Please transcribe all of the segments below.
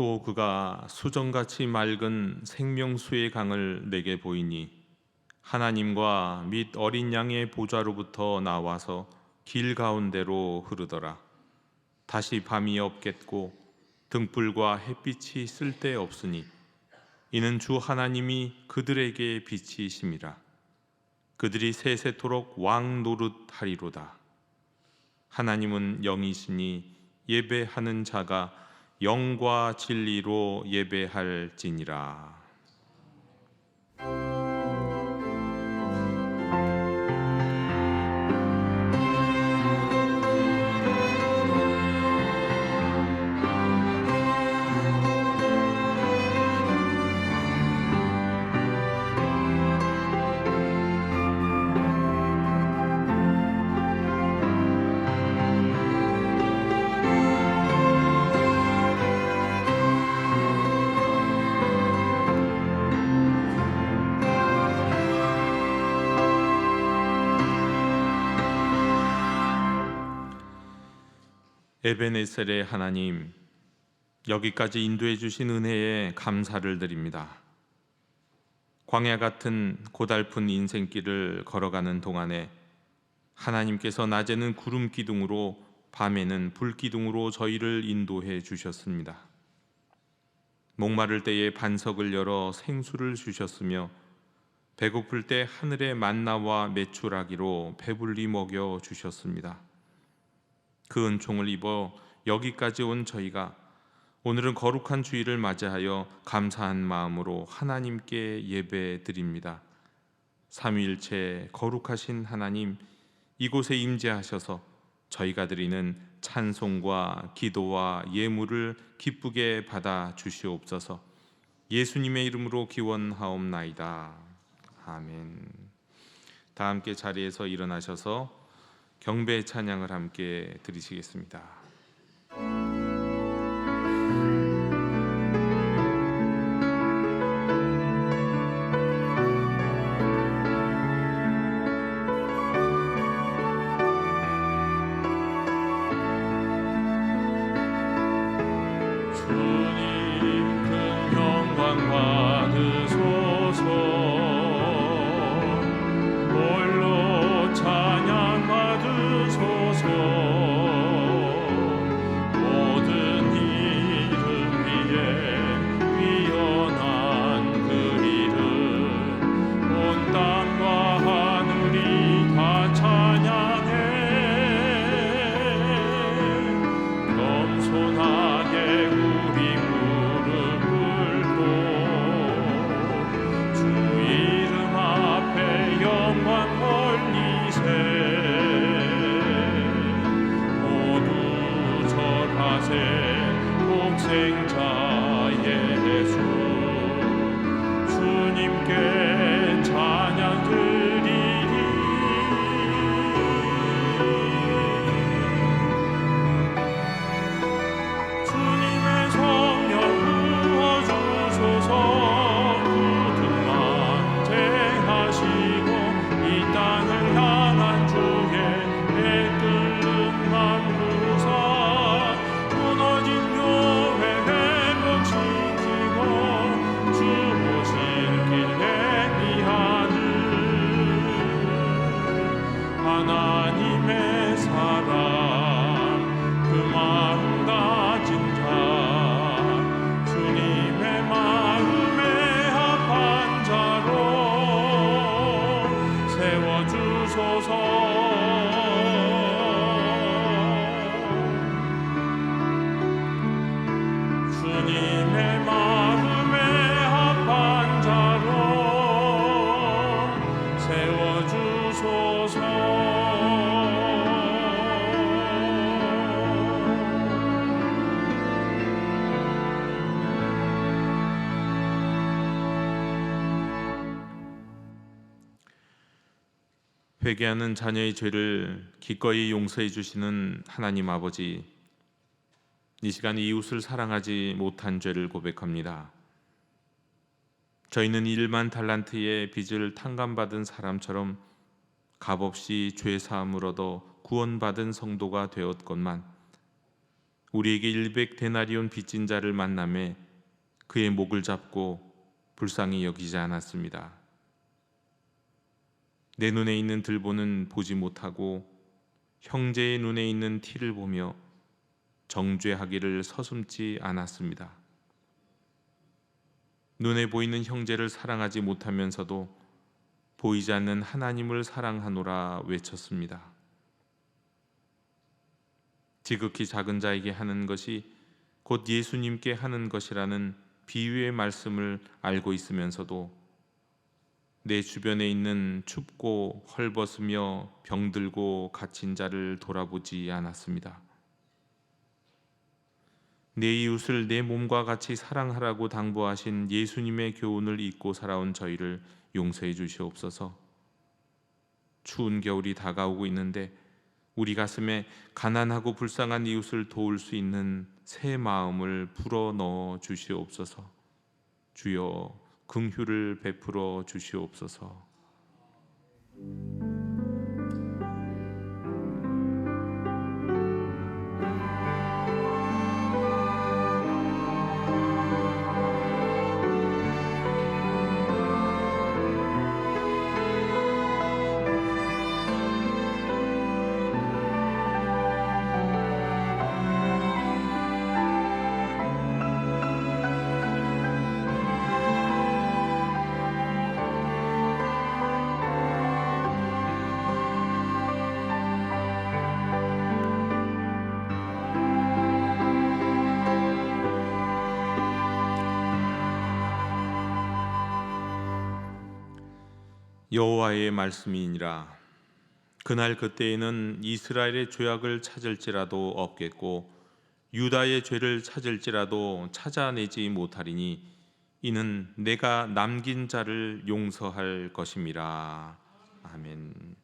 또 그가 수정같이 맑은 생명수의 강을 내게 보이니 하나님과 및 어린 양의 보좌로부터 나와서 길 가운데로 흐르더라. 다시 밤이 없겠고 등불과 햇빛이 쓸데없으니 이는 주 하나님이 그들에게 빛이심이라. 그들이 세세토록 왕 노릇하리로다. 하나님은 영이시니 예배하는 자가 영과 진리로 예배할지니라. 에베네셀의 하나님, 여기까지 인도해 주신 은혜에 감사를 드립니다. 광야 같은 고달픈 인생길을 걸어가는 동안에 하나님께서 낮에는 구름 기둥으로 밤에는 불 기둥으로 저희를 인도해 주셨습니다. 목마를 때에 반석을 열어 생수를 주셨으며 배고플 때 하늘의 만나와 메추라기로 배불리 먹여 주셨습니다. 그 은총을 입어 여기까지 온 저희가 오늘은 거룩한 주일을 맞이하여 감사한 마음으로 하나님께 예배드립니다. 삼위일체 거룩하신 하나님, 이곳에 임재하셔서 저희가 드리는 찬송과 기도와 예물을 기쁘게 받아 주시옵소서. 예수님의 이름으로 기원하옵나이다. 아멘. 다 함께 자리에서 일어나셔서 경배 찬양을 함께 드리시겠습니다. 주님 큰 영광 받으소서. 홀로 찬양 받으소서. 모든 이름 위에 위엄한 그 이름, 온 땅과 하늘이 다 찬양해. 겸손하게 우리 무릎 꿇고 주 이름 앞에 영광 올리세. 모두 절하세. 독생자 예수 주님께 찬양 드리리. 주님의 성령 부어주소서. 그들만 제하시고 이 땅을 향한 주의 끓는 만부사 무너진 교회 회복시키고 주 오실 길 대비하는 하나님의 사랑, 그 마음 가진 자, 주님의 마음에 합한 자로 세워주소서. 주님의 마음에 합한 자로 세워주소서. 회개하는 자녀의 죄를 기꺼이 용서해 주시는 하나님 아버지, 이 시간 이웃을 사랑하지 못한 죄를 고백합니다. 저희는 1만 달란트의 빚을 탕감받은 사람처럼 값없이 죄 사함을 얻어 구원받은 성도가 되었건만 우리에게 100데나리온 빚진 자를 만남에 그의 목을 잡고 불쌍히 여기지 않았습니다. 내 눈에 있는 들보는 보지 못하고 형제의 눈에 있는 티를 보며 정죄하기를 서슴지 않았습니다. 눈에 보이는 형제를 사랑하지 못하면서도 보이지 않는 하나님을 사랑하노라 외쳤습니다. 지극히 작은 자에게 하는 것이 곧 예수님께 하는 것이라는 비유의 말씀을 알고 있으면서도 내 주변에 있는 춥고 헐벗으며 병들고 갇힌 자를 돌아보지 않았습니다. 내 이웃을 내 몸과 같이 사랑하라고 당부하신 예수님의 교훈을 잊고 살아온 저희를 용서해 주시옵소서. 추운 겨울이 다가오고 있는데 우리 가슴에 가난하고 불쌍한 이웃을 도울 수 있는 새 마음을 불어 넣어 주시옵소서. 주여 긍휼을 베풀어 주시옵소서. 여호와의 말씀이니라. 그날 그때에는 이스라엘의 죄악을 찾을지라도 없겠고 유다의 죄를 찾을지라도 찾아내지 못하리니 이는 내가 남긴 자를 용서할 것임이라. 아멘.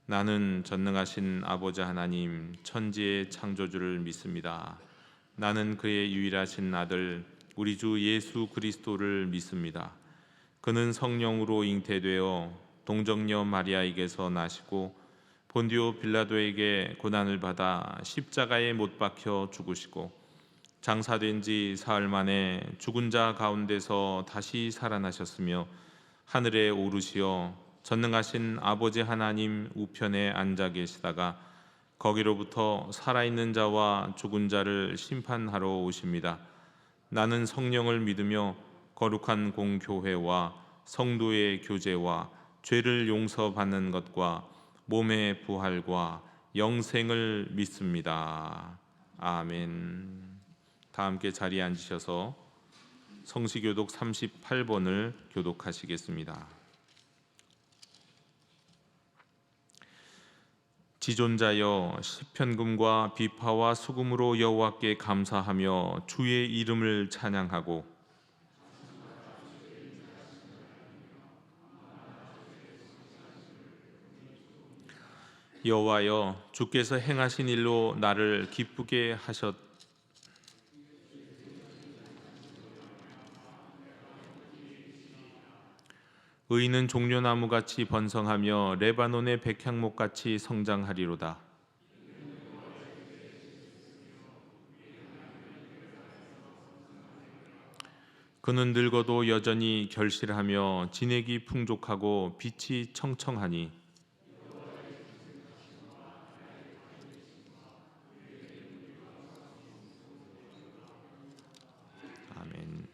나는 전능하신 아버지 하나님 천지의 창조주를 믿습니다. 나는 그의 유일하신 아들 우리 주 예수 그리스도를 믿습니다. 그는 성령으로 잉태되어 동정녀 마리아에게서 나시고 본디오 빌라도에게 고난을 받아 십자가에 못 박혀 죽으시고 장사된 지 사흘 만에 죽은 자 가운데서 다시 살아나셨으며 하늘에 오르시어 전능하신 아버지 하나님 우편에 앉아 계시다가 거기로부터 살아있는 자와 죽은 자를 심판하러 오십니다. 나는 성령을 믿으며 거룩한 공교회와 성도의 교제와 죄를 용서받는 것과 몸의 부활과 영생을 믿습니다. 아멘. 다 함께 자리에 앉으셔서 성시교독 38번을 교독하시겠습니다. 지존자여 시편금과 비파와 수금으로 여호와께 감사하며 주의 이름을 찬양하고 여호와여 주께서 행하신 일로 나를 기쁘게 하셨. 의인은 종려나무같이 번성하며 레바논의 백향목같이 성장하리로다. 그는 늙어도 여전히 결실하며 진액이 풍족하고 빛이 청청하니 아멘.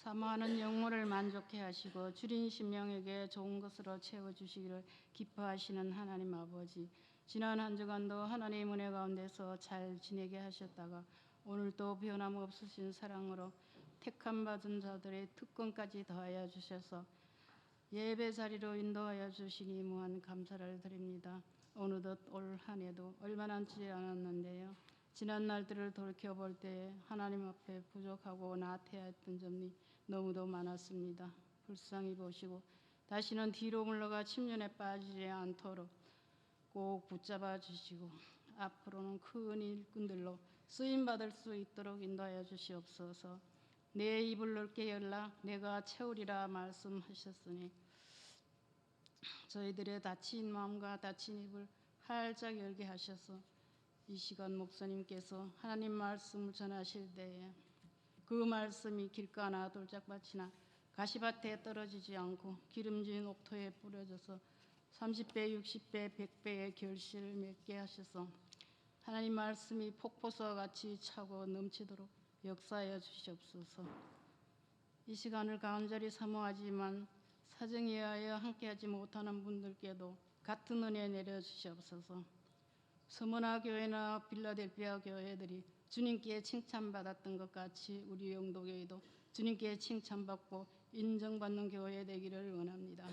사모하는 영혼을 만족해 하시고 줄인 심령에게 좋은 것으로 채워주시기를 기뻐하시는 하나님 아버지, 지난 한 주간도 하나님 은혜 가운데서 잘 지내게 하셨다가 오늘도 변함없으신 사랑으로 택함 받은 자들의 특권까지 더하여 주셔서 예배 자리로 인도하여 주시니 무한 감사를 드립니다. 어느덧 올 한 해도 얼마 남지 않았는데요, 지난 날들을 돌이켜볼 때에 하나님 앞에 부족하고 나태했던 점이 너무도 많았습니다. 불쌍히 보시고 다시는 뒤로 물러가 침륜에 빠지지 않도록 꼭 붙잡아 주시고 앞으로는 큰 일꾼들로 쓰임받을 수 있도록 인도하여 주시옵소서. 내 입을 넓게 열라 내가 채우리라 말씀하셨으니 저희들의 닫힌 마음과 닫힌 입을 활짝 열게 하셔서 이 시간 목사님께서 하나님 말씀을 전하실 때에 그 말씀이 길가나 돌짝밭이나 가시밭에 떨어지지 않고 기름진 옥토에 뿌려져서 30배, 60배, 100배의 결실을 맺게 하셔서 하나님 말씀이 폭포수와 같이 차고 넘치도록 역사하여 주시옵소서. 이 시간을 간절히 사모하지만 사정에 의하여 함께하지 못하는 분들께도 같은 은혜 내려주시옵소서. 서머나 교회나 빌라델피아 교회들이 주님께 칭찬받았던 것 같이 우리 영도교회도 주님께 칭찬받고 인정받는 교회 되기를 원합니다.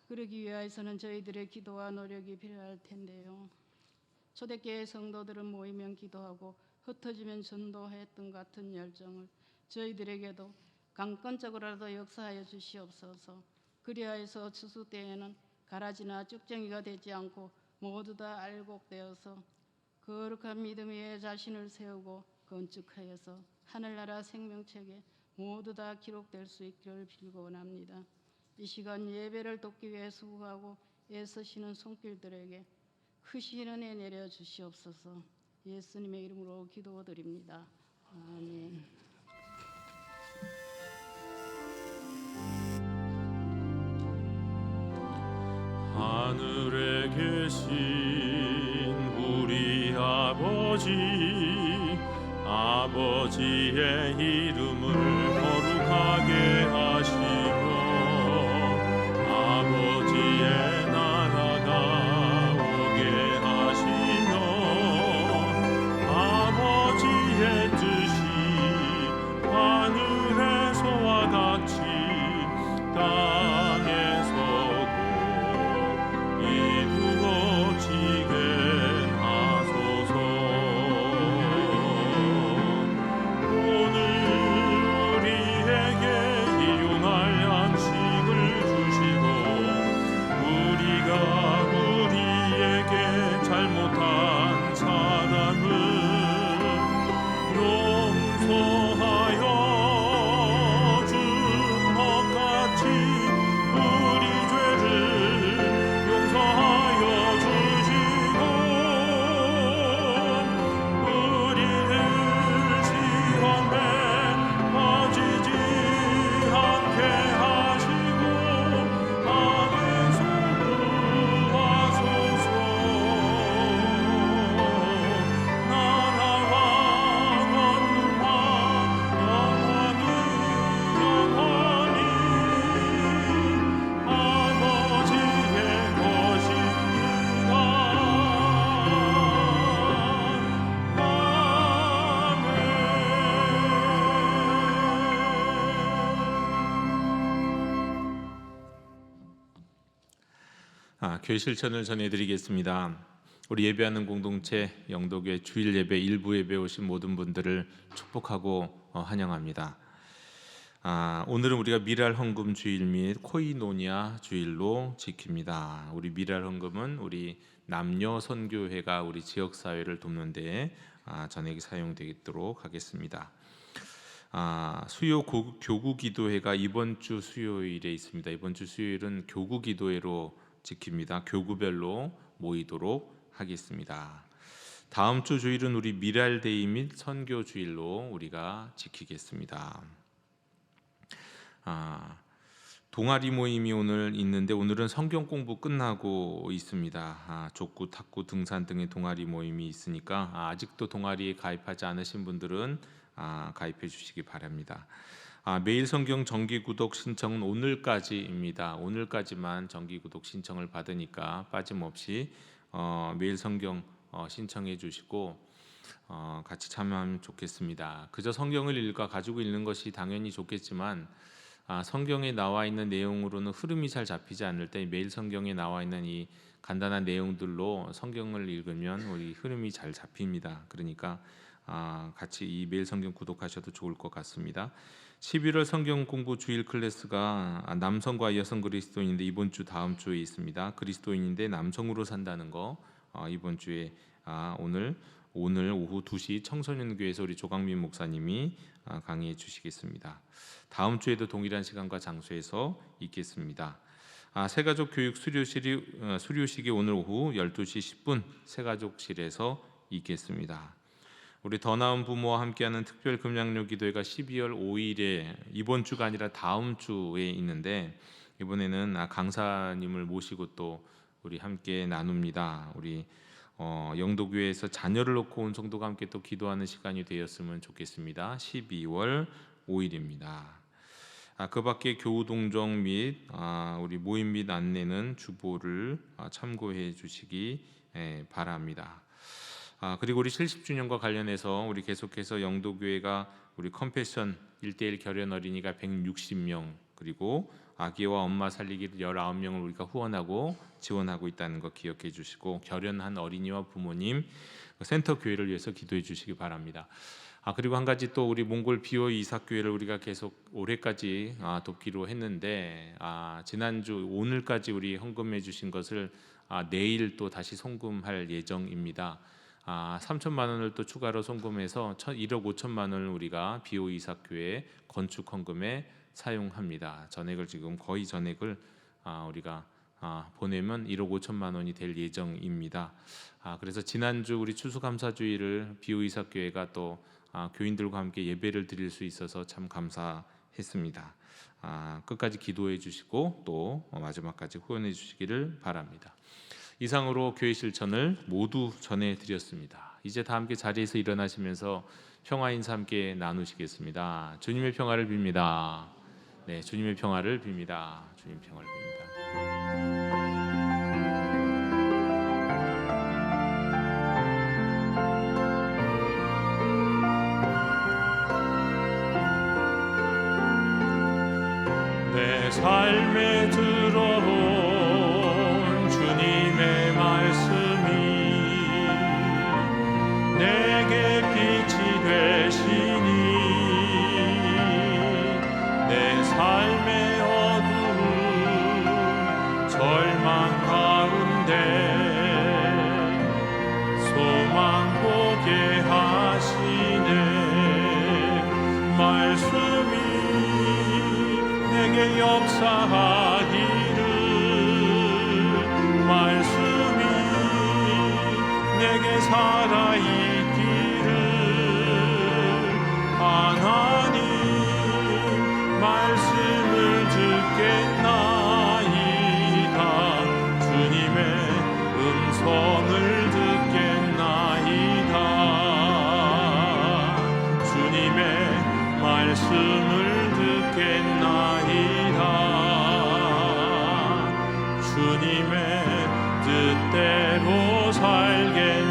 그러기 위해서는 저희들의 기도와 노력이 필요할 텐데요, 초대교회 성도들은 모이면 기도하고 흩어지면 전도했던 같은 열정을 저희들에게도 강권적으로라도 역사하여 주시옵소서. 그리하여서 추수 때에는 가라지나 쭉정이가 되지 않고 모두 다 알곡되어서 거룩한 믿음 위에 자신을 세우고 건축하여서 하늘나라 생명책에 모두 다 기록될 수 있기를 빌고 원합니다. 이 시간 예배를 돕기 위해 수고하고 애쓰시는 손길들에게 크신 은혜 내려 주시옵소서. 예수님의 이름으로 기도드립니다. 아멘. 하늘에 계신 우리 아버지의 이름을 거룩하게 하시고 아버지의 나라가 오게 하시며 아버지의 뜻이 하늘에서와 같이 땅에서도 이루어지게 하소서. 오늘 우리에게 일용할 양식을 주시고 우리가 우리에게 잘못한 사람을 용서하여 준 것 같이 우리 죄를 용서하여 주시고 우리를 시험에 빠지지 않게 하시고 악에서 구하소서. 나라와 권능과 영원히 아버지의 것입니다. 교회 실천을 전해드리겠습니다. 우리 예배하는 공동체 영도교회 주일 예배 일부 예배 오신 모든 분들을 축복하고 환영합니다. 오늘은 우리가 미랄 헌금 주일 및 코이노니아 주일로 지킵니다. 우리 미랄 헌금은 우리 남녀 선교회가 우리 지역 사회를 돕는 데 전액이 사용되도록 하겠습니다. 수요 교구 기도회가 이번 주 수요일에 있습니다. 이번 주 수요일은 교구 기도회로 지킵니다. 교구별로 모이도록 하겠습니다. 다음 주 주일은 우리 미랄데이 및 선교 주일로 우리가 지키겠습니다. 동아리 모임이 오늘 있는데 오늘은 성경 공부 끝나고 있습니다. 족구, 탁구, 등산 등의 동아리 모임이 있으니까 아직도 동아리에 가입하지 않으신 분들은 가입해 주시기 바랍니다. 매일 성경 정기 구독 신청은 오늘까지입니다. 오늘까지만 정기 구독 신청을 받으니까 빠짐없이 매일 성경 신청해 주시고 같이 참여하면 좋겠습니다. 그저 성경을 읽어 가지고 읽는 것이 당연히 좋겠지만 성경에 나와 있는 내용으로는 흐름이 잘 잡히지 않을 때 매일 성경에 나와 있는 이 간단한 내용들로 성경을 읽으면 우리 흐름이 잘 잡힙니다. 그러니까 같이 이 매일 성경 구독하셔도 좋을 것 같습니다. 11월 성경 공부 주일 클래스가 남성과 여성 그리스도인인데 이번 주 다음 주에 있습니다. 그리스도인인데 남성으로 산다는 거 이번 주에 오늘 오후 2시 청소년교회에서 우리 조강민 목사님이 강의해 주시겠습니다. 다음 주에도 동일한 시간과 장소에서 있겠습니다. 새가족 교육 수료식이 오늘 오후 12시 10분 새가족실에서 있겠습니다. 우리 더 나은 부모와 함께하는 특별 금양로 기도회가 12월 5일에 이번 주가 아니라 다음 주에 있는데 이번에는 강사님을 모시고 또 우리 함께 나눕니다. 우리 영도교회에서 자녀를 놓고 온 성도가 함께 또 기도하는 시간이 되었으면 좋겠습니다. 12월 5일입니다. 그 밖에 교우 동정 및 우리 모임 및 안내는 주보를 참고해 주시기 바랍니다. 그리고 우리 70주년과 관련해서 우리 계속해서 영도교회가 우리 컴패션 1:1 결연 어린이가 160명 그리고 아기와 엄마 살리기를 19명을 우리가 후원하고 지원하고 있다는 거 기억해 주시고 결연한 어린이와 부모님 센터 교회를 위해서 기도해 주시기 바랍니다. 그리고 한 가지 또 우리 몽골 비오이 이삭교회를 우리가 계속 올해까지 돕기로 했는데 지난주 오늘까지 우리 헌금해 주신 것을 내일 또 다시 송금할 예정입니다. 3천만 원을 또 추가로 송금해서 1억 5천만 원을 우리가 비오이 이삭교회 건축 헌금에 사용합니다. 전액을 지금 거의 전액을 우리가 보내면 1억 5천만 원이 될 예정입니다. 그래서 지난주 우리 추수감사주일을 비오이 이삭교회가 또 교인들과 함께 예배를 드릴 수 있어서 참 감사했습니다. 끝까지 기도해 주시고 또 마지막까지 후원해 주시기를 바랍니다. 이상으로 교회 실천을 모두 전해드렸습니다. 이제 다 함께 자리에서 일어나시면서 평화 인사 함께 나누시겠습니다. 주님의 평화를 빕니다. 네, 주님의 평화를 빕니다. 주님 평화를 빕니다. 내 삶에 들어온 주님의 말씀이 내게 빛이 되시니 내 삶의 어두운 절망 가운데 소망 보게 하시네 말씀이 내게 역사하기를 말씀이 내게 살아있기를 하나님 말씀을 듣겠나이다 주님의 음성을 듣겠나이다 주님의 말씀을 듣겠나이다 주님의 뜻대로 살겠나이다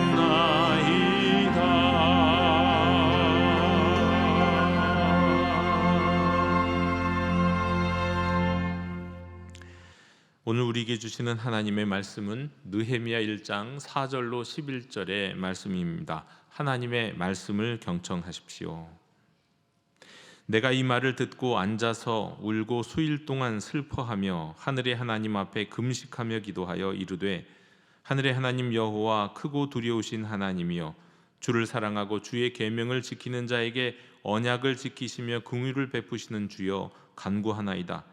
오늘 우리에게 주시는 하나님의 말씀은 느헤미야 1장 4절로 11절의 말씀입니다. 하나님의 말씀을 경청하십시오. 내가 이 말을 듣고 앉아서 울고 수일 동안 슬퍼하며 하늘의 하나님 앞에 금식하며 기도하여 이르되, 하늘의 하나님 여호와 크고 두려우신 하나님이여, 주를 사랑하고 주의 계명을 지키는 자에게 언약을 지키시며 긍휼을 베푸시는 주여 간구하나이다.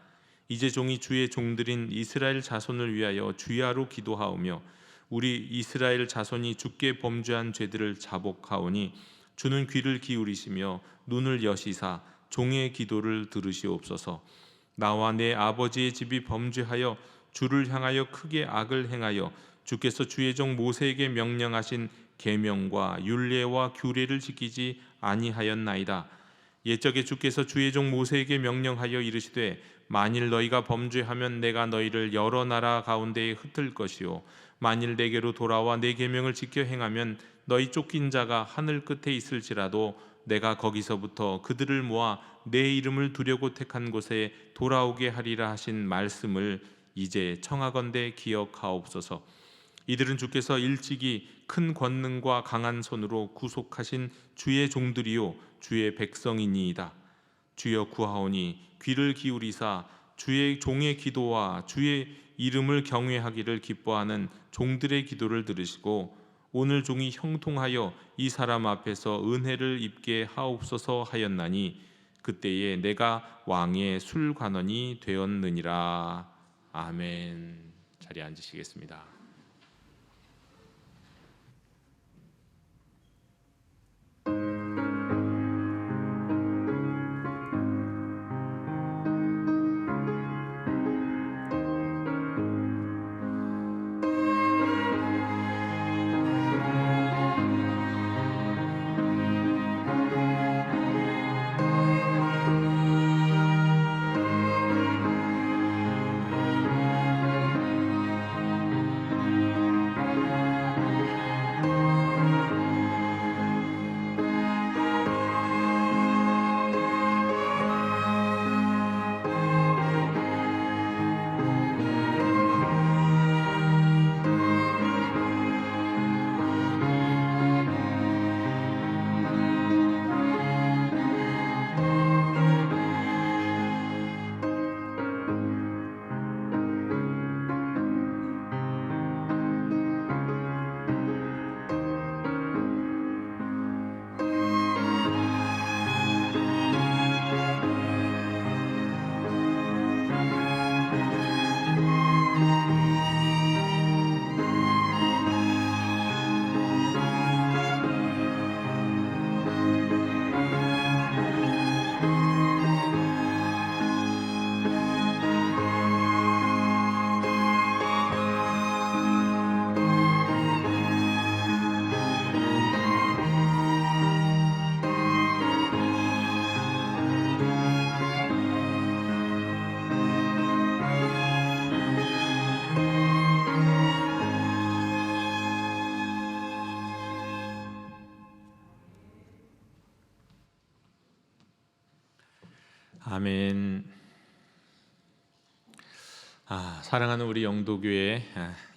이제 종이 주의 종들인 이스라엘 자손을 위하여 주야로 기도하오며 우리 이스라엘 자손이 주께 범죄한 죄들을 자복하오니 주는 귀를 기울이시며 눈을 여시사 종의 기도를 들으시옵소서. 나와 내 아버지의 집이 범죄하여 주를 향하여 크게 악을 행하여 주께서 주의 종 모세에게 명령하신 계명과 율례와 규례를 지키지 아니하였나이다. 옛적에 주께서 주의 종 모세에게 명령하여 이르시되, 만일 너희가 범죄하면 내가 너희를 여러 나라 가운데에 흩을 것이요, 만일 내게로 돌아와 내 계명을 지켜 행하면 너희 쫓긴 자가 하늘 끝에 있을지라도 내가 거기서부터 그들을 모아 내 이름을 두려고 택한 곳에 돌아오게 하리라 하신 말씀을 이제 청하건대 기억하옵소서. 이들은 주께서 일찍이 큰 권능과 강한 손으로 구속하신 주의 종들이요 주의 백성이니이다. 주여 구하오니 귀를 기울이사 주의 종의 기도와 주의 이름을 경외하기를 기뻐하는 종들의 기도를 들으시고 오늘 종이 형통하여 이 사람 앞에서 은혜를 입게 하옵소서 하였나니 그때에 내가 왕의 술관원이 되었느니라. 아멘. 자리에 앉으시겠습니다. 아멘. 사랑하는 우리 영도교회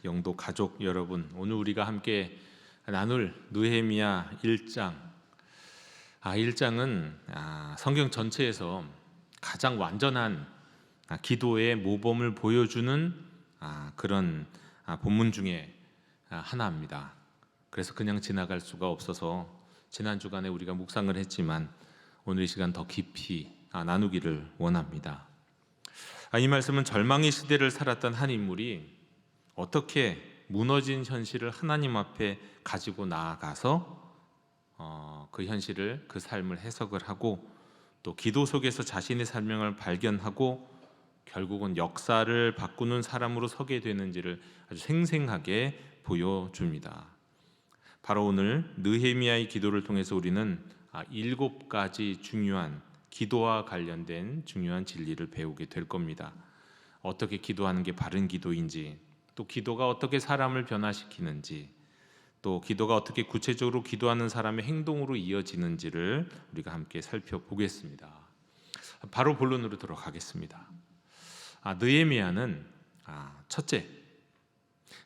영도 가족 여러분, 오늘 우리가 함께 나눌 느헤미야 1장. 1장은 성경 전체에서 가장 완전한 기도의 모범을 보여주는 그런 본문 중에 하나입니다. 그래서 그냥 지나갈 수가 없어서 지난 주간에 우리가 묵상을 했지만 오늘 이 시간 더 깊이 나누기를 원합니다. 이 말씀은 절망의 시대를 살았던 한 인물이 어떻게 무너진 현실을 하나님 앞에 가지고 나아가서 그 현실을, 그 삶을 해석을 하고 또 기도 속에서 자신의 삶을 발견하고 결국은 역사를 바꾸는 사람으로 서게 되는지를 아주 생생하게 보여줍니다. 바로 오늘 느헤미야의 기도를 통해서 우리는 7가지 중요한 기도와 관련된 중요한 진리를 배우게 될 겁니다. 어떻게 기도하는 게 바른 기도인지, 또 기도가 어떻게 사람을 변화시키는지, 또 기도가 어떻게 구체적으로 기도하는 사람의 행동으로 이어지는지를 우리가 함께 살펴보겠습니다. 바로 본론으로 들어가겠습니다. 느헤미야는 첫째,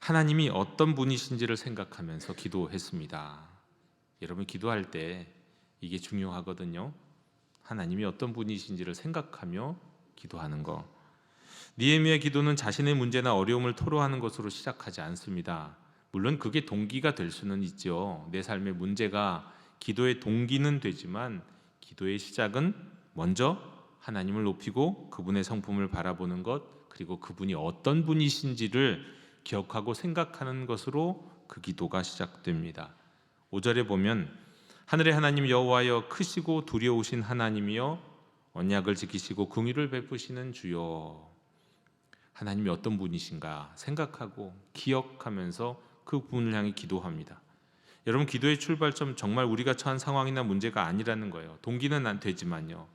하나님이 어떤 분이신지를 생각하면서 기도했습니다. 여러분 기도할 때 이게 중요하거든요. 하나님이 어떤 분이신지를 생각하며 기도하는 거. 느헤미야 기도는 자신의 문제나 어려움을 토로하는 것으로 시작하지 않습니다. 물론 그게 동기가 될 수는 있죠. 내 삶의 문제가 기도의 동기는 되지만 기도의 시작은 먼저 하나님을 높이고 그분의 성품을 바라보는 것, 그리고 그분이 어떤 분이신지를 기억하고 생각하는 것으로 그 기도가 시작됩니다. 5절에 보면 하늘의 하나님 여호와여 크시고 두려우신 하나님이여 언약을 지키시고 긍휼을 베푸시는 주여. 하나님이 어떤 분이신가 생각하고 기억하면서 그 분을 향해 기도합니다. 여러분 기도의 출발점 정말 우리가 처한 상황이나 문제가 아니라는 거예요. 동기는 안 되지만요.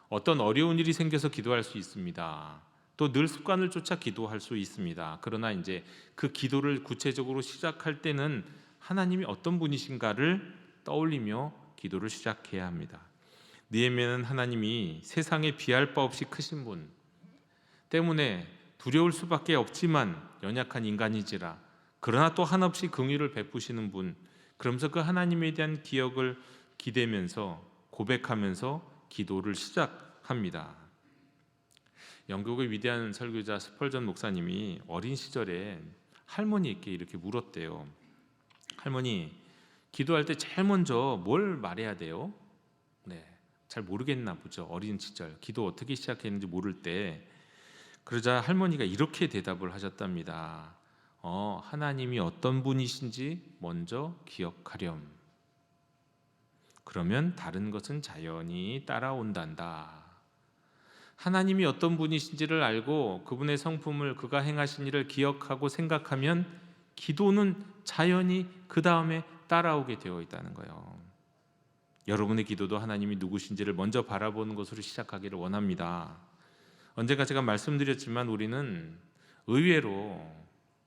어떤 어려운 일이 생겨서 기도할 수 있습니다. 또 늘 습관을 쫓아 기도할 수 있습니다. 그러나 이제 그 기도를 구체적으로 시작할 때는 하나님이 어떤 분이신가를 떠올리며 기도를 시작해야 합니다. 느헤미야는 하나님이 세상에 비할 바 없이 크신 분 때문에 두려울 수밖에 없지만 연약한 인간이지라 그러나 또 한없이 긍휼을 베푸시는 분, 그러면서 그 하나님에 대한 기억을 기대면서 고백하면서 기도를 시작합니다. 영국의 위대한 설교자 스펄전 목사님이 어린 시절에 할머니께 이렇게 물었대요. 할머니, 기도할 때 제일 먼저 뭘 말해야 돼요? 잘 모르겠나 보죠. 어린 시절 기도 어떻게 시작했는지 모를 때. 그러자 할머니가 이렇게 대답을 하셨답니다. 하나님이 어떤 분이신지 먼저 기억하렴. 그러면 다른 것은 자연히 따라온단다. 하나님이 어떤 분이신지를 알고 그분의 성품을, 그가 행하신 일을 기억하고 생각하면 기도는 자연히 그 다음에 따라오게 되어 있다는 거예요. 여러분의 기도도 하나님이 누구신지를 먼저 바라보는 것으로 시작하기를 원합니다. 언젠가 제가 말씀드렸지만 우리는 의외로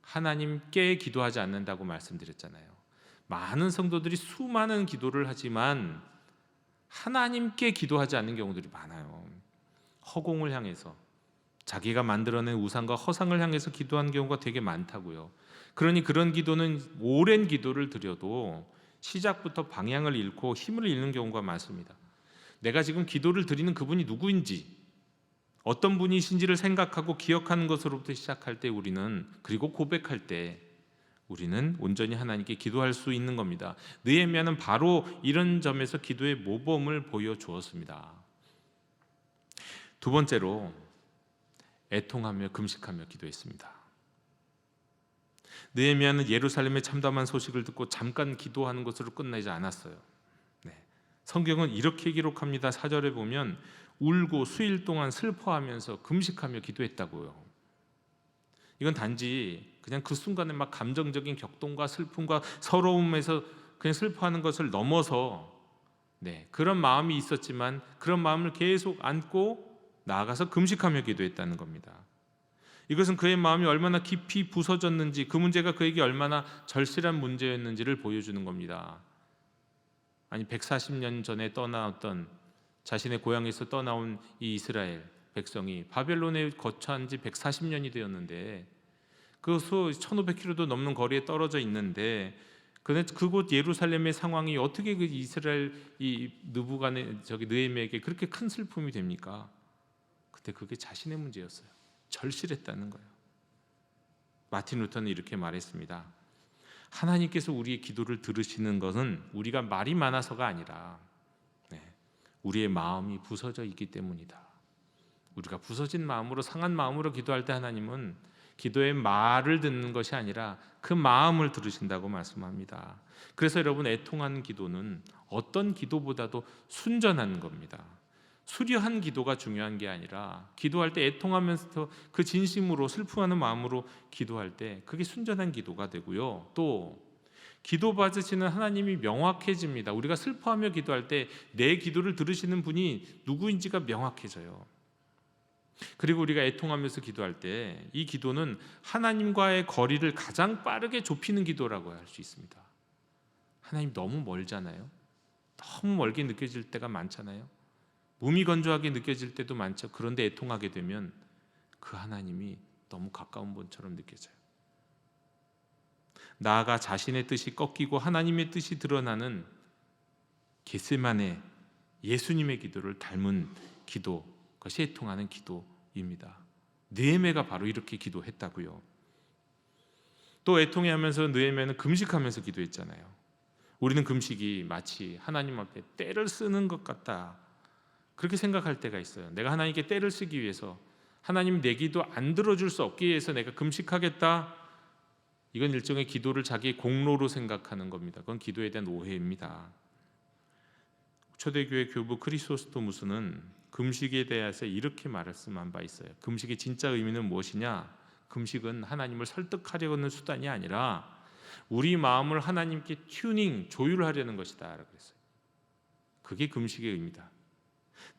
하나님께 기도하지 않는다고 말씀드렸잖아요. 많은 성도들이 수많은 기도를 하지만 하나님께 기도하지 않는 경우들이 많아요. 허공을 향해서, 자기가 만들어낸 우상과 허상을 향해서 기도한 경우가 되게 많다고요. 그러니 그런 기도는 오랜 기도를 드려도 시작부터 방향을 잃고 힘을 잃는 경우가 많습니다. 내가 지금 기도를 드리는 그분이 누구인지, 어떤 분이신지를 생각하고 기억하는 것으로부터 시작할 때 우리는, 그리고 고백할 때 우리는 온전히 하나님께 기도할 수 있는 겁니다. 느헤미야는 바로 이런 점에서 기도의 모범을 보여주었습니다. 두 번째로 애통하며 금식하며 기도했습니다. 느헤미야는 예루살렘의 참담한 소식을 듣고 잠깐 기도하는 것으로 끝나지 않았어요. 성경은 이렇게 기록합니다. 4절에 보면 울고 수일 동안 슬퍼하면서 금식하며 기도했다고요. 이건 단지 그냥 그 순간에 막 감정적인 격동과 슬픔과 서러움에서 그냥 슬퍼하는 것을 넘어서 그런 마음이 있었지만 그런 마음을 계속 안고 나아가서 금식하며 기도했다는 겁니다. 이것은 그의 마음이 얼마나 깊이 부서졌는지, 그 문제가 그에게 얼마나 절실한 문제였는지를 보여주는 겁니다. 아니 140년 전에 떠나왔던, 자신의 고향에서 떠나온 이 이스라엘 백성이 바벨론에 거처한 지 140년이 되었는데 그 수 1500km도 넘는 거리에 떨어져 있는데 그곳 예루살렘의 상황이 어떻게 그 이스라엘 이 느헤미야에게 그렇게 큰 슬픔이 됩니까? 그때 그게 자신의 문제였어요. 절실했다는 거예요. 마틴 루터는 이렇게 말했습니다. 하나님께서 우리의 기도를 들으시는 것은 우리가 말이 많아서가 아니라 우리의 마음이 부서져 있기 때문이다. 우리가 부서진 마음으로, 상한 마음으로 기도할 때 하나님은 기도의 말을 듣는 것이 아니라 그 마음을 들으신다고 말씀합니다. 그래서 여러분, 애통하는 기도는 어떤 기도보다도 순전한 겁니다. 수려한 기도가 중요한 게 아니라 기도할 때 애통하면서 그 진심으로 슬퍼하는 마음으로 기도할 때 그게 순전한 기도가 되고요. 또 기도 받으시는 하나님이 명확해집니다. 우리가 슬퍼하며 기도할 때 내 기도를 들으시는 분이 누구인지가 명확해져요. 그리고 우리가 애통하면서 기도할 때 이 기도는 하나님과의 거리를 가장 빠르게 좁히는 기도라고 할 수 있습니다. 하나님 너무 멀잖아요. 너무 멀게 느껴질 때가 많잖아요. 무미건조하게 느껴질 때도 많죠. 그런데 애통하게 되면 그 하나님이 너무 가까운 분처럼 느껴져요. 나아가 자신의 뜻이 꺾이고 하나님의 뜻이 드러나는 겟세마네 예수님의 기도를 닮은 기도, 그것이 애통하는 기도입니다. 느헤미야가 바로 이렇게 기도했다고요. 또 애통해하면서 느헤미야는 금식하면서 기도했잖아요. 우리는 금식이 마치 하나님 앞에 때를 쓰는 것 같다, 그렇게 생각할 때가 있어요. 내가 하나님께 때를 쓰기 위해서, 하나님 내 기도 안 들어줄 수 없기 위해서 내가 금식하겠다, 이건 일종의 기도를 자기의 공로로 생각하는 겁니다. 그건 기도에 대한 오해입니다. 초대교회 교부 크리소스토무스는 금식에 대해서 이렇게 말씀한 바 있어요. 금식의 진짜 의미는 무엇이냐? 금식은 하나님을 설득하려는 수단이 아니라 우리 마음을 하나님께 튜닝, 조율하려는 것이다 라고 했어요. 그게 금식의 의미다.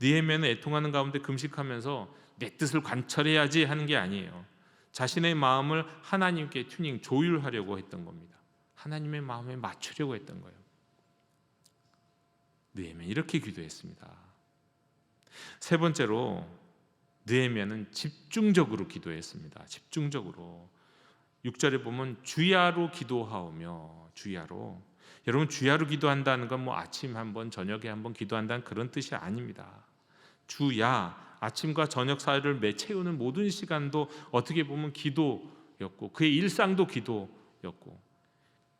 느헤미야는 애통하는 가운데 금식하면서 내 뜻을 관철해야지 하는 게 아니에요. 자신의 마음을 하나님께 튜닝, 조율하려고 했던 겁니다. 하나님의 마음에 맞추려고 했던 거예요. 느헤미야는 이렇게 기도했습니다. 세 번째로 느헤미야는 집중적으로 기도했습니다. 집중적으로. 6절에 보면 주야로 기도하오며, 주야로. 여러분, 주야로 기도한다는 건 뭐 아침 한번 저녁에 한번 기도한다는 그런 뜻이 아닙니다. 주야, 아침과 저녁 사이를 채우는 모든 시간도 어떻게 보면 기도였고 그의 일상도 기도였고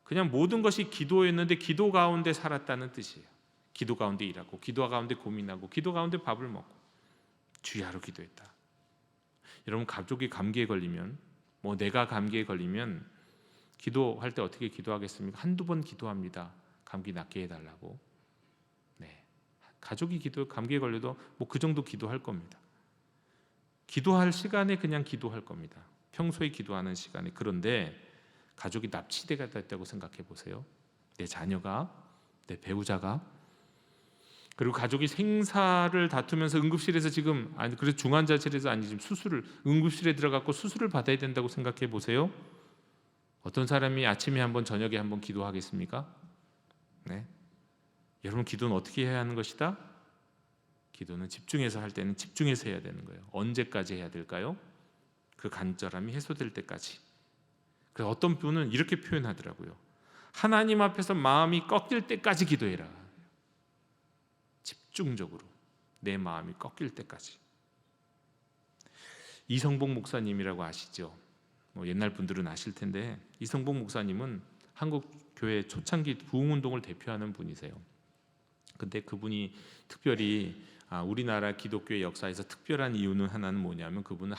그냥 모든 것이 기도였는데 기도 가운데 살았다는 뜻이에요. 기도 가운데 일하고 기도 가운데 고민하고 기도 가운데 밥을 먹고 주야로 기도했다. 여러분, 가족이 감기에 걸리면, 뭐 내가 감기에 걸리면 기도할 때 어떻게 기도하겠습니까? 한두 번 기도합니다. 감기 낫게 해달라고. 네, 가족이 감기에 걸려도 뭐 그 정도 기도할 겁니다. 기도할 시간에 그냥 기도할 겁니다. 평소에 기도하는 시간에. 그런데 가족이 납치돼가 됐다고 생각해 보세요. 내 자녀가, 내 배우자가, 그리고 가족이 생사를 다투면서 응급실에서 지금, 아니 그래서 중환자실에서, 아니 지금 응급실에 들어갔고 수술을 받아야 된다고 생각해 보세요. 어떤 사람이 아침에 한번 저녁에 한번 기도하겠습니까? 네. 여러분, 기도는 어떻게 해야 하는 것이다? 기도는 집중해서 할 때는 집중해서 해야 되는 거예요. 언제까지 해야 될까요? 그 간절함이 해소될 때까지. 그래서 어떤 분은 이렇게 표현하더라고요. 하나님 앞에서 마음이 꺾일 때까지 기도해라. 집중적으로 내 마음이 꺾일 때까지. 이성복 목사님이라고 아시죠? 뭐 옛날 분들은 아실 텐데, 이성복 목사님은 한국 교회 초창기 부흥운동을 대표하는 분이세요. 근데 그분이 특별히 우리나라 기독교의 역사에서 특별한 이유는 하나는 뭐냐면, 그분은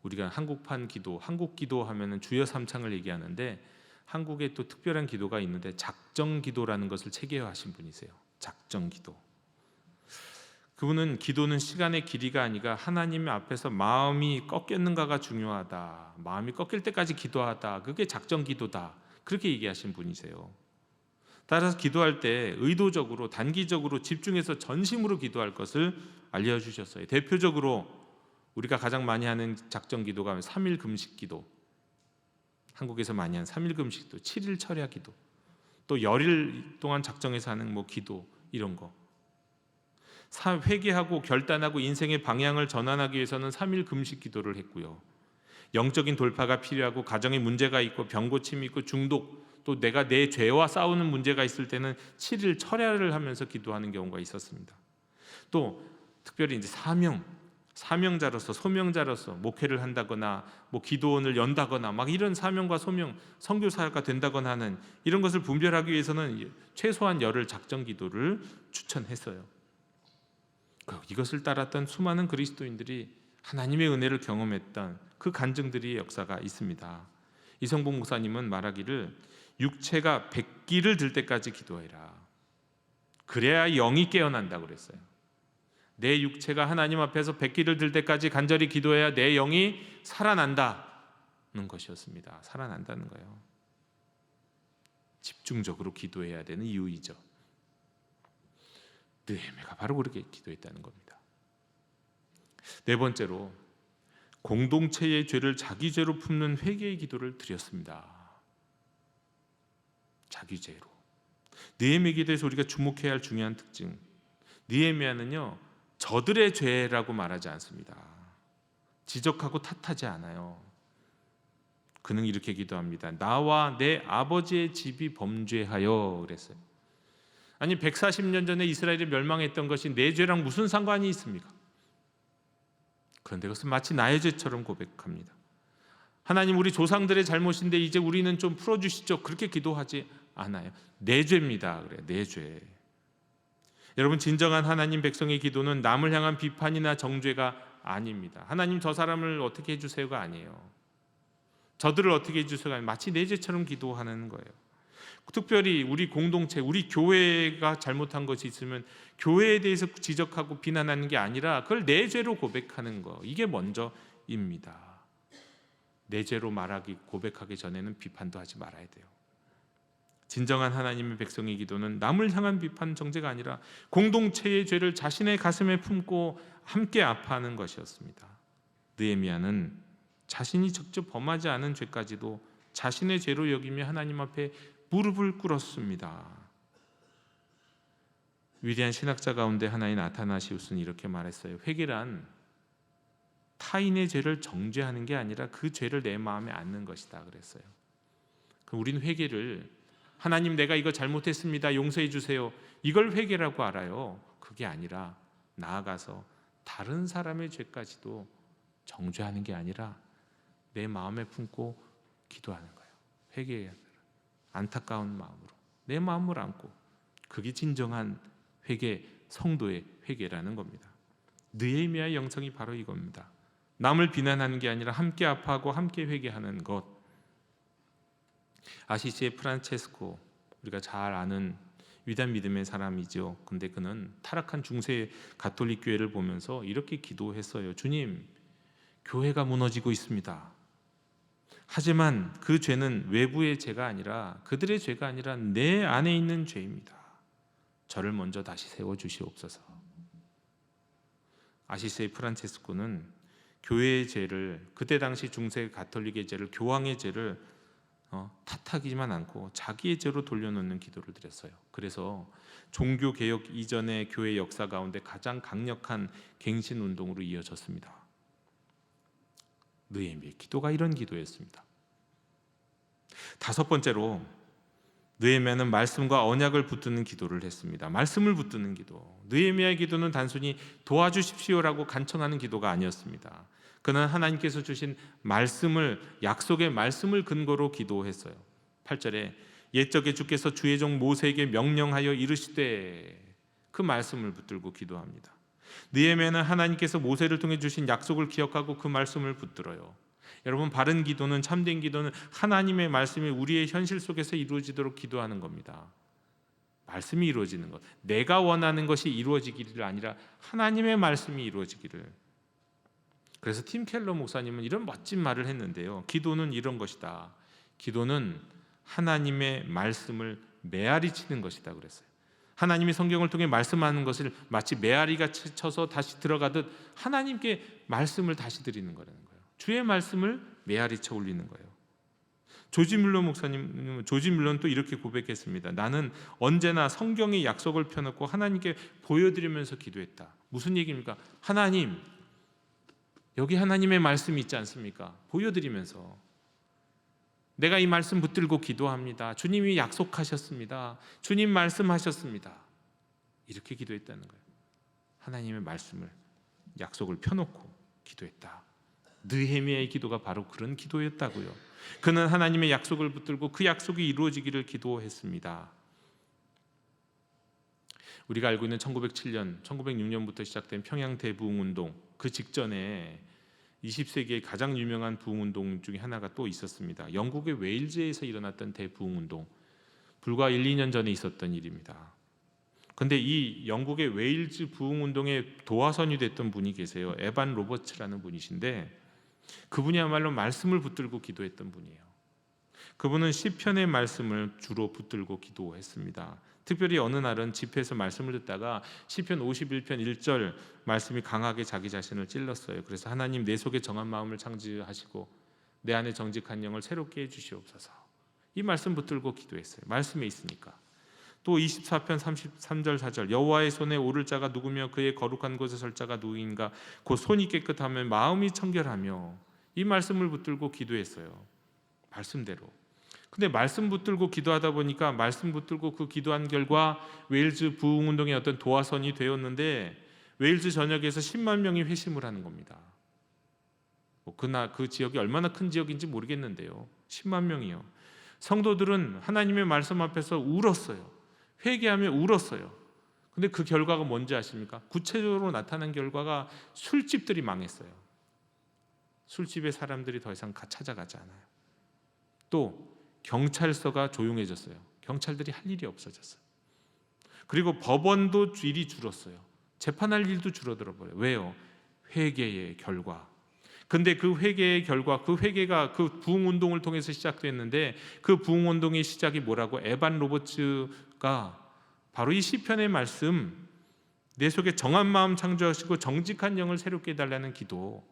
우리가 한국판 기도, 한국 기도 하면은 주여 삼창을 얘기하는데, 한국에 또 특별한 기도가 있는데 작정 기도라는 것을 체계화하신 분이세요. 작정 기도. 그분은 기도는 시간의 길이가 아니라 하나님 앞에서 마음이 꺾였는가가 중요하다. 마음이 꺾일 때까지 기도하다. 그게 작정 기도다. 그렇게 얘기하신 분이세요. 따라서 기도할 때 의도적으로, 단기적으로 집중해서 전심으로 기도할 것을 알려주셨어요. 대표적으로 우리가 가장 많이 하는 작정 기도가 3일 금식 기도, 한국에서 많이 하는 3일 금식 기도, 7일 철야 기도, 또 열일 동안 작정해서 하는 뭐 기도, 이런 거. 회개하고 결단하고 인생의 방향을 전환하기 위해서는 3일 금식 기도를 했고요. 영적인 돌파가 필요하고 가정에 문제가 있고 병고침이 있고 중독, 또 내가 내 죄와 싸우는 문제가 있을 때는 7일 철야를 하면서 기도하는 경우가 있었습니다. 또 특별히 이제 사명자로서, 소명자로서 목회를 한다거나 뭐 기도원을 연다거나 막 이런 사명과 소명, 선교사가 된다거나 하는 이런 것을 분별하기 위해서는 최소한 열흘 작정 기도를 추천했어요. 이것을 따랐던 수많은 그리스도인들이 하나님의 은혜를 경험했던 그 간증들이 역사가 있습니다. 이성복 목사님은 말하기를, 육체가 백기를 들 때까지 기도해라. 그래야 영이 깨어난다고 그랬어요. 내 육체가 하나님 앞에서 백기를 들 때까지 간절히 기도해야 내 영이 살아난다는 것이었습니다. 살아난다는 거예요. 집중적으로 기도해야 되는 이유이죠. 느헤미야가 바로 그렇게 기도했다는 겁니다. 네 번째로, 공동체의 죄를 자기 죄로 품는 회개의 기도를 드렸습니다. 자기 죄로. 느헤미야 기도에서 우리가 주목해야 할 중요한 특징, 느헤미야는요 저들의 죄라고 말하지 않습니다. 지적하고 탓하지 않아요. 그는 이렇게 기도합니다. 나와 내 아버지의 집이 범죄하여 그랬어요. 아니 140년 전에 이스라엘이 멸망했던 것이 내 죄랑 무슨 상관이 있습니까? 그런데 그것은 마치 나의 죄처럼 고백합니다. 하나님, 우리 조상들의 잘못인데 이제 우리는 좀 풀어주시죠. 그렇게 기도하지 않아요. 내 죄입니다. 그래요. 내 죄. 여러분, 진정한 하나님 백성의 기도는 남을 향한 비판이나 정죄가 아닙니다. 하나님, 저 사람을 어떻게 해주세요가 아니에요. 저들을 어떻게 해주세요가 아니에요. 마치 내 죄처럼 기도하는 거예요. 특별히 우리 공동체, 우리 교회가 잘못한 것이 있으면 교회에 대해서 지적하고 비난하는 게 아니라 그걸 내 죄로 고백하는 거, 이게 먼저입니다. 내 죄로 말하기, 고백하기 전에는 비판도 하지 말아야 돼요. 진정한 하나님의 백성의 기도는 남을 향한 비판, 정죄가 아니라 공동체의 죄를 자신의 가슴에 품고 함께 아파하는 것이었습니다. 느헤미야는 자신이 직접 범하지 않은 죄까지도 자신의 죄로 여기며 하나님 앞에 무릎을 꿇었습니다. 위대한 신학자 가운데 하나인 아타나시우스는 이렇게 말했어요. 회개란 타인의 죄를 정죄하는 게 아니라 그 죄를 내 마음에 안는 것이다 그랬어요. 그럼 우리는 회개를 하나님, 내가 이거 잘못했습니다, 용서해 주세요, 이걸 회개라고 알아요. 그게 아니라 나아가서 다른 사람의 죄까지도 정죄하는 게 아니라 내 마음에 품고 기도하는 거예요. 회개해야 돼요. 안타까운 마음으로 내 마음을 안고, 그게 진정한 회개, 성도의 회개라는 겁니다. 느헤미야의 영성이 바로 이겁니다. 남을 비난하는 게 아니라 함께 아파하고 함께 회개하는 것. 아시시의 프란체스코, 우리가 잘 아는 위대한 믿음의 사람이죠. 근데 그는 타락한 중세 가톨릭 교회를 보면서 이렇게 기도했어요. 주님, 교회가 무너지고 있습니다. 하지만 그 죄는 외부의 죄가 아니라, 그들의 죄가 아니라 내 안에 있는 죄입니다. 저를 먼저 다시 세워주시옵소서. 아시시의 프란체스코는 교회의 죄를, 그때 당시 중세 가톨릭의 죄를, 교황의 죄를 탓하기만 않고 자기의 죄로 돌려놓는 기도를 드렸어요. 그래서 종교개혁 이전의 교회 역사 가운데 가장 강력한 갱신운동으로 이어졌습니다. 느헤미야의 기도가 이런 기도였습니다. 다섯 번째로, 느헤미야는 말씀과 언약을 붙드는 기도를 했습니다. 말씀을 붙드는 기도. 느헤미야의 기도는 단순히 도와주십시오라고 간청하는 기도가 아니었습니다. 그는 하나님께서 주신 말씀을, 약속의 말씀을 근거로 기도했어요. 8절에 옛적에 주께서 주의 종 모세에게 명령하여 이르시되, 그 말씀을 붙들고 기도합니다. 느헤미야는 하나님께서 모세를 통해 주신 약속을 기억하고 그 말씀을 붙들어요. 여러분, 바른 기도는, 참된 기도는 하나님의 말씀이 우리의 현실 속에서 이루어지도록 기도하는 겁니다. 말씀이 이루어지는 것, 내가 원하는 것이 이루어지기를 아니라 하나님의 말씀이 이루어지기를. 그래서 팀 켈러 목사님은 이런 멋진 말을 했는데요. 기도는 이런 것이다. 기도는 하나님의 말씀을 메아리 치는 것이다 그랬어요. 하나님이 성경을 통해 말씀하는 것을 마치 메아리가 쳐서 다시 들어가듯 하나님께 말씀을 다시 드리는 거라는 거예요. 주의 말씀을 메아리 쳐 올리는 거예요. 조지 뮬러 목사님, 조지 뮬러는 또 이렇게 고백했습니다. 나는 언제나 성경의 약속을 펴놓고 하나님께 보여드리면서 기도했다. 무슨 얘기입니까? 하나님, 여기 하나님의 말씀이 있지 않습니까? 보여드리면서 내가 이 말씀 붙들고 기도합니다. 주님이 약속하셨습니다. 주님 말씀하셨습니다. 이렇게 기도했다는 거예요. 하나님의 말씀을, 약속을 펴놓고 기도했다. 느헤미야의 기도가 바로 그런 기도였다고요. 그는 하나님의 약속을 붙들고 그 약속이 이루어지기를 기도했습니다. 우리가 알고 있는 1907년, 1906년부터 시작된 평양 대부흥운동, 그 직전에 20세기의 가장 유명한 부흥운동 중에 하나가 또 있었습니다. 영국의 웨일즈에서 일어났던 대부흥운동, 불과 1, 2년 전에 있었던 일입니다. 그런데 이 영국의 웨일즈 부흥운동의 도화선이 됐던 분이 계세요. 에반 로버츠라는 분이신데, 그분이야말로 말씀을 붙들고 기도했던 분이에요. 그분은 시편의 말씀을 주로 붙들고 기도했습니다. 특별히 어느 날은 집회에서 말씀을 듣다가 시편 51편 1절 말씀이 강하게 자기 자신을 찔렀어요. 그래서 하나님, 내 속에 정한 마음을 창조하시고 내 안에 정직한 영을 새롭게 해주시옵소서. 이 말씀 붙들고 기도했어요. 말씀에 있으니까. 또 24편 33절 4절 여호와의 손에 오를 자가 누구며 그의 거룩한 곳에 설 자가 누구인가 곧 손이 깨끗하며 마음이 청결하며 이 말씀을 붙들고 기도했어요. 말씀대로. 근데 말씀 붙들고 기도하다 보니까 말씀 붙들고 그 기도한 결과 웨일즈 부흥운동의 어떤 도화선이 되었는데 웨일즈 전역에서 10만 명이 회심을 하는 겁니다. 그 지역이 얼마나 큰 지역인지 모르겠는데요. 10만 명이요. 성도들은 하나님의 말씀 앞에서 울었어요. 회개하며 울었어요. 근데 그 결과가 뭔지 아십니까? 구체적으로 나타난 결과가 술집들이 망했어요. 술집에 사람들이 더 이상 찾아가지 않아요. 또 경찰서가 조용해졌어요. 경찰들이 할 일이 없어졌어요. 그리고 법원도 일이 줄었어요. 재판할 일도 줄어들어 버려요. 왜요? 회개의 결과. 근데 그 회개의 결과, 그 회개가 그 부흥운동을 통해서 시작됐는데 그 부흥운동의 시작이 뭐라고? 에반 로버츠가 바로 이 시편의 말씀, 내 속에 정한 마음 창조하시고 정직한 영을 새롭게 해달라는 기도,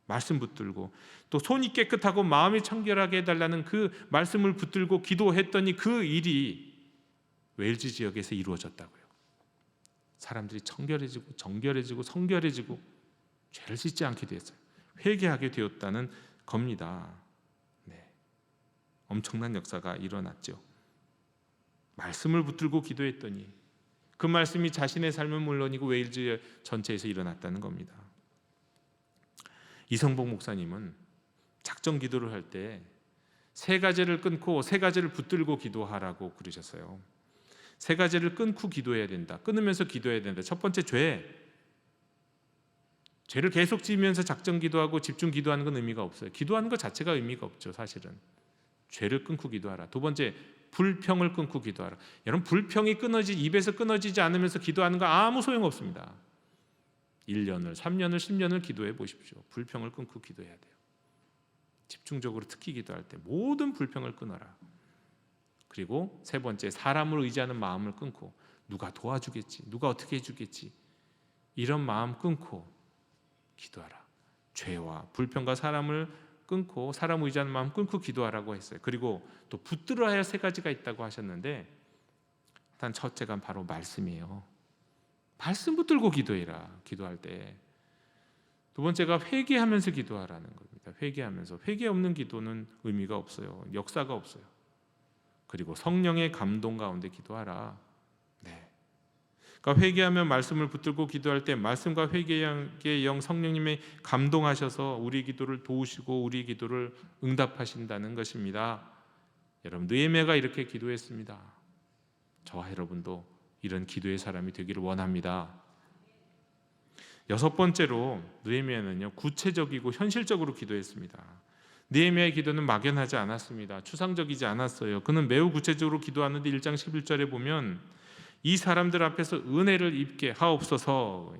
말씀 붙들고 또 손이 깨끗하고 마음이 청결하게 해달라는 그 말씀을 붙들고 기도했더니 그 일이 웨일즈 지역에서 이루어졌다고요. 사람들이 청결해지고 정결해지고 성결해지고 죄를 짓지 않게 되었어요. 회개하게 되었다는 겁니다. 네. 엄청난 역사가 일어났죠. 말씀을 붙들고 기도했더니 그 말씀이 자신의 삶은 물론이고 웨일즈 전체에서 일어났다는 겁니다. 이성복 목사님은 작정 기도를 할 때 세 가지를 끊고 세 가지를 붙들고 기도하라고 그러셨어요. 세 가지를 끊고 기도해야 된다. 끊으면서 기도해야 된다. 첫 번째, 죄를 계속 지으면서 작정 기도하고 집중 기도하는 건 의미가 없어요. 기도하는 것 자체가 의미가 없죠. 사실은 죄를 끊고 기도하라. 두 번째, 불평을 끊고 기도하라. 여러분, 불평이 입에서 끊어지지 않으면서 기도하는 거 아무 소용없습니다. 1년을 3년을 10년을 기도해 보십시오. 불평을 끊고 기도해야 돼요. 집중적으로 특히 기도할 때 모든 불평을 끊어라. 그리고 세 번째, 사람을 의지하는 마음을 끊고 누가 도와주겠지, 누가 어떻게 해주겠지, 이런 마음 끊고 기도하라. 죄와 불평과 사람을 끊고 사람 의지하는 마음 끊고 기도하라고 했어요. 그리고 또 붙들어야 할 세 가지가 있다고 하셨는데 일단 첫째가 바로 말씀이에요. 말씀 붙들고 기도해라. 기도할 때. 두 번째가 회개하면서 기도하라는 겁니다. 회개하면서. 회개 없는 기도는 의미가 없어요. 역사가 없어요. 그리고 성령의 감동 가운데 기도하라. 네. 그러니까 회개하며 말씀을 붙들고 기도할 때 말씀과 회개의 영 성령님의 감동하셔서 우리 기도를 도우시고 우리 기도를 응답하신다는 것입니다. 여러분, 느헤미야가 이렇게 기도했습니다. 저와 여러분도 이런 기도의 사람이 되기를 원합니다. 여섯 번째로 느헤미야는요, 구체적이고 현실적으로 기도했습니다. 느헤미야의 기도는 막연하지 않았습니다. 추상적이지 않았어요. 그는 매우 구체적으로 기도하는데 1장 11절에 보면 이 사람들 앞에서 은혜를 입게 하옵소서.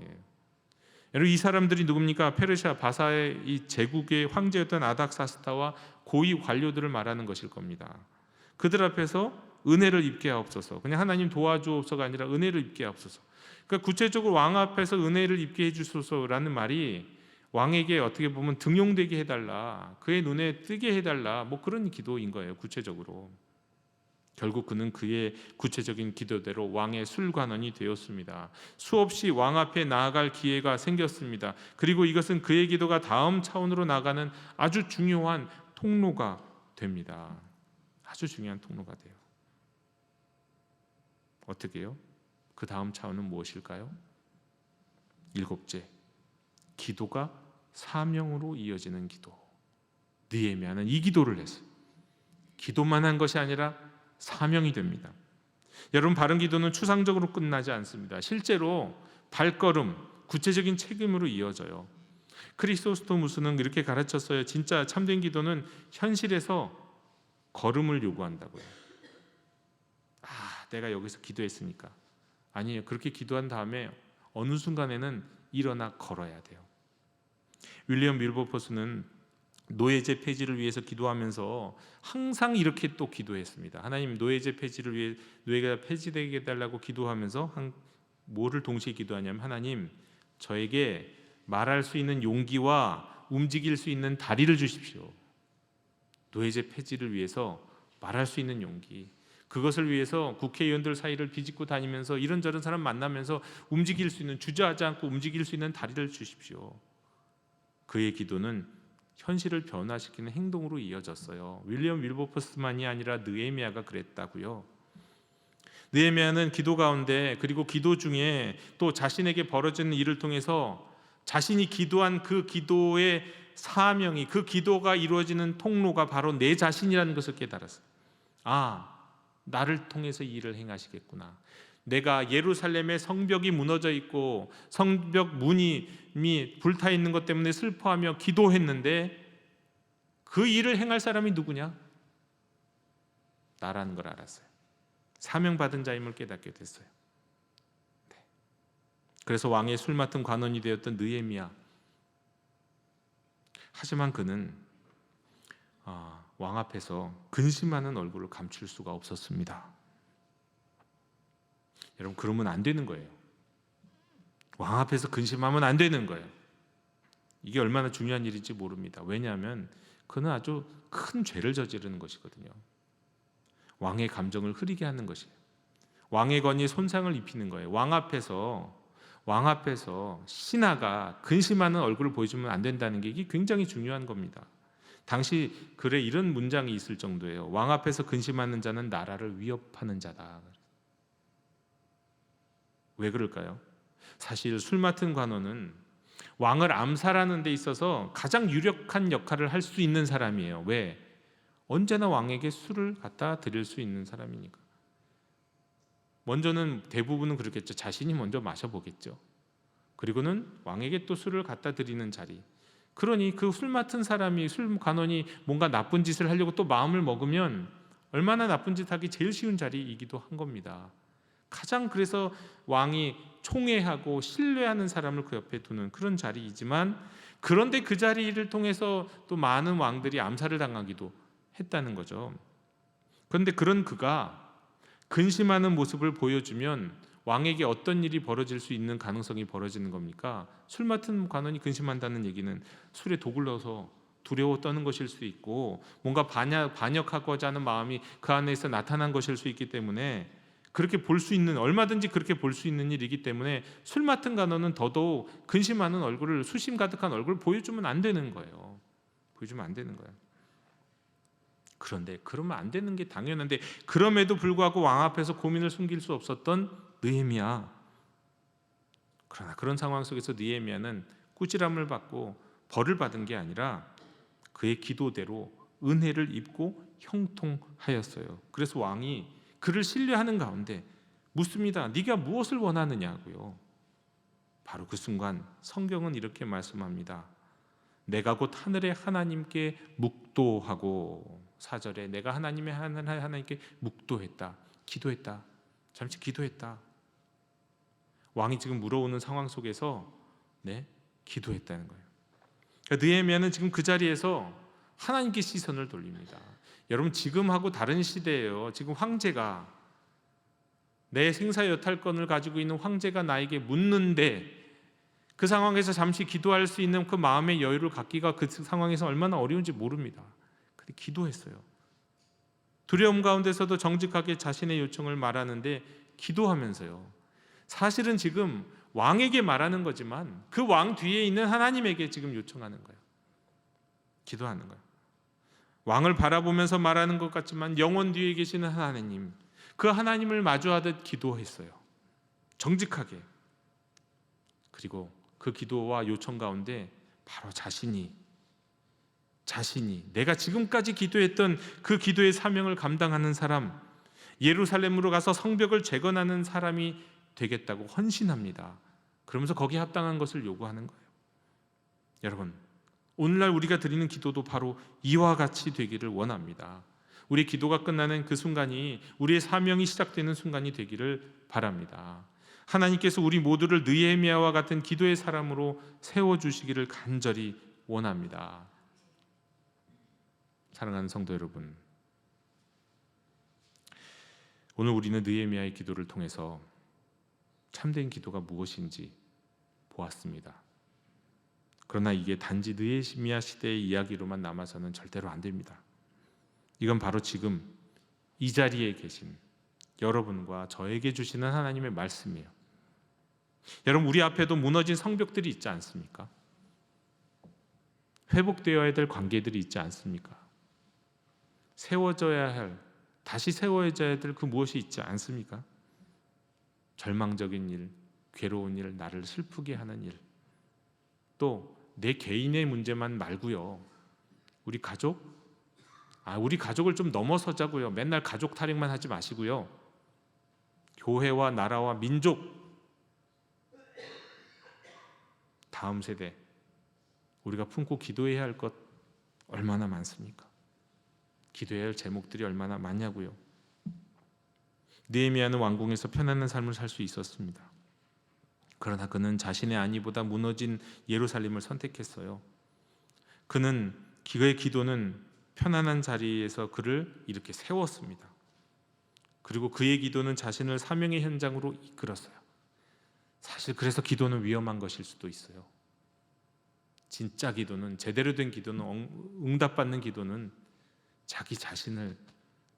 여러분, 이 사람들이 누굽니까? 페르시아 바사의 이 제국의 황제였던 아닥사스타와 고위 관료들을 말하는 것일 겁니다. 그들 앞에서 은혜를 입게 하옵소서. 그냥 하나님 도와주옵소서가 아니라 은혜를 입게 하옵소서. 그러니까 구체적으로 왕 앞에서 은혜를 입게 해주소서라는 말이 왕에게 어떻게 보면 등용되게 해달라, 그의 눈에 뜨게 해달라, 뭐 그런 기도인 거예요. 구체적으로. 결국 그는 그의 구체적인 기도대로 왕의 술관원이 되었습니다. 수없이 왕 앞에 나아갈 기회가 생겼습니다. 그리고 이것은 그의 기도가 다음 차원으로 나가는 아주 중요한 통로가 됩니다. 아주 중요한 통로가 돼요. 어떻게 해요? 그 다음 차원은 무엇일까요? 7째, 기도가 사명으로 이어지는 기도. 느헤미야는 이 기도를 했어요. 기도만 한 것이 아니라 사명이 됩니다. 여러분, 바른 기도는 추상적으로 끝나지 않습니다. 실제로 발걸음, 구체적인 책임으로 이어져요. 크리소스토무스는 이렇게 가르쳤어요. 진짜 참된 기도는 현실에서 걸음을 요구한다고요. 내가 여기서 기도했으니까. 아니에요. 그렇게 기도한 다음에 어느 순간에는 일어나 걸어야 돼요. 윌리엄 밀버포스는 노예제 폐지를 위해서 기도하면서 항상 이렇게 또 기도했습니다. 하나님, 노예제 폐지를 위해 노예가 폐지되게 해달라고 기도하면서 뭐를 동시에 기도하냐면, 하나님, 저에게 말할 수 있는 용기와 움직일 수 있는 다리를 주십시오. 노예제 폐지를 위해서 말할 수 있는 용기, 그것을 위해서 국회의원들 사이를 비집고 다니면서 이런저런 사람 만나면서 움직일 수 있는, 주저하지 않고 움직일 수 있는 다리를 주십시오. 그의 기도는 현실을 변화시키는 행동으로 이어졌어요. 윌리엄 윌버포스만이 아니라 느헤미야가 그랬다고요. 느헤미야는 기도 가운데, 그리고 기도 중에 또 자신에게 벌어지는 일을 통해서 자신이 기도한 그 기도의 사명이, 그 기도가 이루어지는 통로가 바로 내 자신이라는 것을 깨달았어요. 나를 통해서 이 일을 행하시겠구나. 내가 예루살렘의 성벽이 무너져 있고 성벽 문이 불타 있는 것 때문에 슬퍼하며 기도했는데 그 일을 행할 사람이 누구냐? 나라는 걸 알았어요. 사명받은 자임을 깨닫게 됐어요. 그래서 왕의 술 맡은 관원이 되었던 느헤미야. 하지만 그는 왕 앞에서 근심하는 얼굴을 감출 수가 없었습니다. 여러분, 그러면 안 되는 거예요. 왕 앞에서 근심하면 안 되는 거예요. 이게 얼마나 중요한 일인지 모릅니다. 왜냐하면 그는 아주 큰 죄를 저지르는 것이거든요. 왕의 감정을 흐리게 하는 것이에요. 왕의 권위에 손상을 입히는 거예요. 왕 앞에서 신하가 근심하는 얼굴을 보여주면 안 된다는 게 이게 굉장히 중요한 겁니다. 당시 글에 이런 문장이 있을 정도예요. 왕 앞에서 근심하는 자는 나라를 위협하는 자다. 왜 그럴까요? 사실 술 맡은 관원은 왕을 암살하는 데 있어서 가장 유력한 역할을 할 수 있는 사람이에요. 왜? 언제나 왕에게 술을 갖다 드릴 수 있는 사람이니까. 먼저는 대부분은 그렇겠죠. 자신이 먼저 마셔보겠죠. 그리고는 왕에게 또 술을 갖다 드리는 자리. 그러니 그 술 맡은 사람이, 술 관원이 뭔가 나쁜 짓을 하려고 또 마음을 먹으면 얼마나 나쁜 짓 하기 제일 쉬운 자리이기도 한 겁니다. 가장 그래서 왕이 총애하고 신뢰하는 사람을 그 옆에 두는 그런 자리이지만, 그런데 그 자리를 통해서 또 많은 왕들이 암살을 당하기도 했다는 거죠. 그런데 그런 그가 근심하는 모습을 보여주면 왕에게 어떤 일이 벌어질 수 있는 가능성이 벌어지는 겁니까? 술 맡은 관원이 근심한다는 얘기는 술에 독을 넣어서 두려워 떠는 것일 수 있고, 뭔가 반역하고자 하는 마음이 그 안에서 나타난 것일 수 있기 때문에, 그렇게 볼 수 있는, 얼마든지 그렇게 볼 수 있는 일이기 때문에 술 맡은 관원은 더더욱 근심하는 얼굴을, 수심 가득한 얼굴을 보여주면 안 되는 거예요. 보여주면 안 되는 거예요. 그런데 그러면 안 되는 게 당연한데, 그럼에도 불구하고 왕 앞에서 고민을 숨길 수 없었던 느헤미야. 그러나 그런 상황 속에서 느헤미야는 꾸지람을 받고 벌을 받은 게 아니라 그의 기도대로 은혜를 입고 형통하였어요. 그래서 왕이 그를 신뢰하는 가운데 묻습니다. 네가 무엇을 원하느냐고요. 바로 그 순간 성경은 이렇게 말씀합니다. 내가 곧 하늘의 하나님께 묵도하고, 4절에 내가 하나님의 하나님께 묵도했다, 기도했다, 잠시 기도했다. 왕이 지금 물어오는 상황 속에서 기도했다는 거예요. 그러니까 느헤미야는 지금 그 자리에서 하나님께 시선을 돌립니다. 여러분, 지금하고 다른 시대예요. 지금 황제가, 내 생사 여탈권을 가지고 있는 황제가 나에게 묻는데, 그 상황에서 잠시 기도할 수 있는 그 마음의 여유를 갖기가 그 상황에서 얼마나 어려운지 모릅니다. 근데 기도했어요. 두려움 가운데서도 정직하게 자신의 요청을 말하는데 기도하면서요. 사실은 지금 왕에게 말하는 거지만 그 왕 뒤에 있는 하나님에게 지금 요청하는 거예요. 기도하는 거예요. 왕을 바라보면서 말하는 것 같지만 영원 뒤에 계시는 하나님, 그 하나님을 마주하듯 기도했어요. 정직하게. 그리고 그 기도와 요청 가운데 바로 자신이 내가 지금까지 기도했던 그 기도의 사명을 감당하는 사람, 예루살렘으로 가서 성벽을 재건하는 사람이 되겠다고 헌신합니다. 그러면서 거기에 합당한 것을 요구하는 거예요. 여러분, 오늘날 우리가 드리는 기도도 바로 이와 같이 되기를 원합니다. 우리 기도가 끝나는 그 순간이 우리의 사명이 시작되는 순간이 되기를 바랍니다. 하나님께서 우리 모두를 느헤미야와 같은 기도의 사람으로 세워주시기를 간절히 원합니다. 사랑하는 성도 여러분, 오늘 우리는 느헤미야의 기도를 통해서 참된 기도가 무엇인지 보았습니다. 그러나 이게 단지 느헤미야 시대의 이야기로만 남아서는 절대로 안 됩니다. 이건 바로 지금 이 자리에 계신 여러분과 저에게 주시는 하나님의 말씀이에요. 여러분, 우리 앞에도 무너진 성벽들이 있지 않습니까? 회복되어야 될 관계들이 있지 않습니까? 세워져야 할, 다시 세워져야 될 그 무엇이 있지 않습니까? 절망적인 일, 괴로운 일, 나를 슬프게 하는 일, 또 내 개인의 문제만 말고요. 우리 가족을 좀 넘어서자고요. 맨날 가족 타령만 하지 마시고요. 교회와 나라와 민족, 다음 세대, 우리가 품고 기도해야 할 것 얼마나 많습니까? 기도해야 할 제목들이 얼마나 많냐고요. 느헤미야는 왕궁에서 편안한 삶을 살 수 있었습니다. 그러나 그는 자신의 안위보다 무너진 예루살렘을 선택했어요. 그의 기도는 편안한 자리에서 그를 이렇게 세웠습니다. 그리고 그의 기도는 자신을 사명의 현장으로 이끌었어요. 사실 그래서 기도는 위험한 것일 수도 있어요. 진짜 기도는, 제대로 된 기도는, 응답받는 기도는 자기 자신을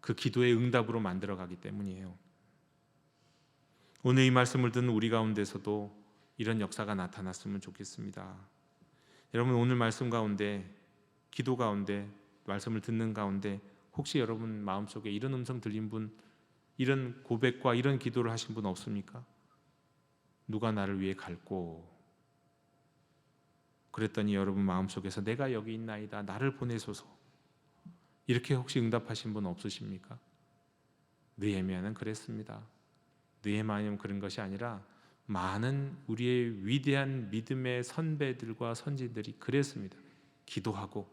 그 기도의 응답으로 만들어가기 때문이에요. 오늘 이 말씀을 듣는 우리 가운데서도 이런 역사가 나타났으면 좋겠습니다. 여러분, 오늘 말씀 가운데, 기도 가운데, 말씀을 듣는 가운데 혹시 여러분 마음속에 이런 음성 들린 분, 이런 고백과 이런 기도를 하신 분 없습니까? 누가 나를 위해 갈고, 그랬더니 여러분 마음속에서 내가 여기 있나이다, 나를 보내소서, 이렇게 혹시 응답하신 분 없으십니까? 느헤미야는 그랬습니다. 느헤미야는 그런 것이 아니라 많은 우리의 위대한 믿음의 선배들과 선진들이 그랬습니다. 기도하고,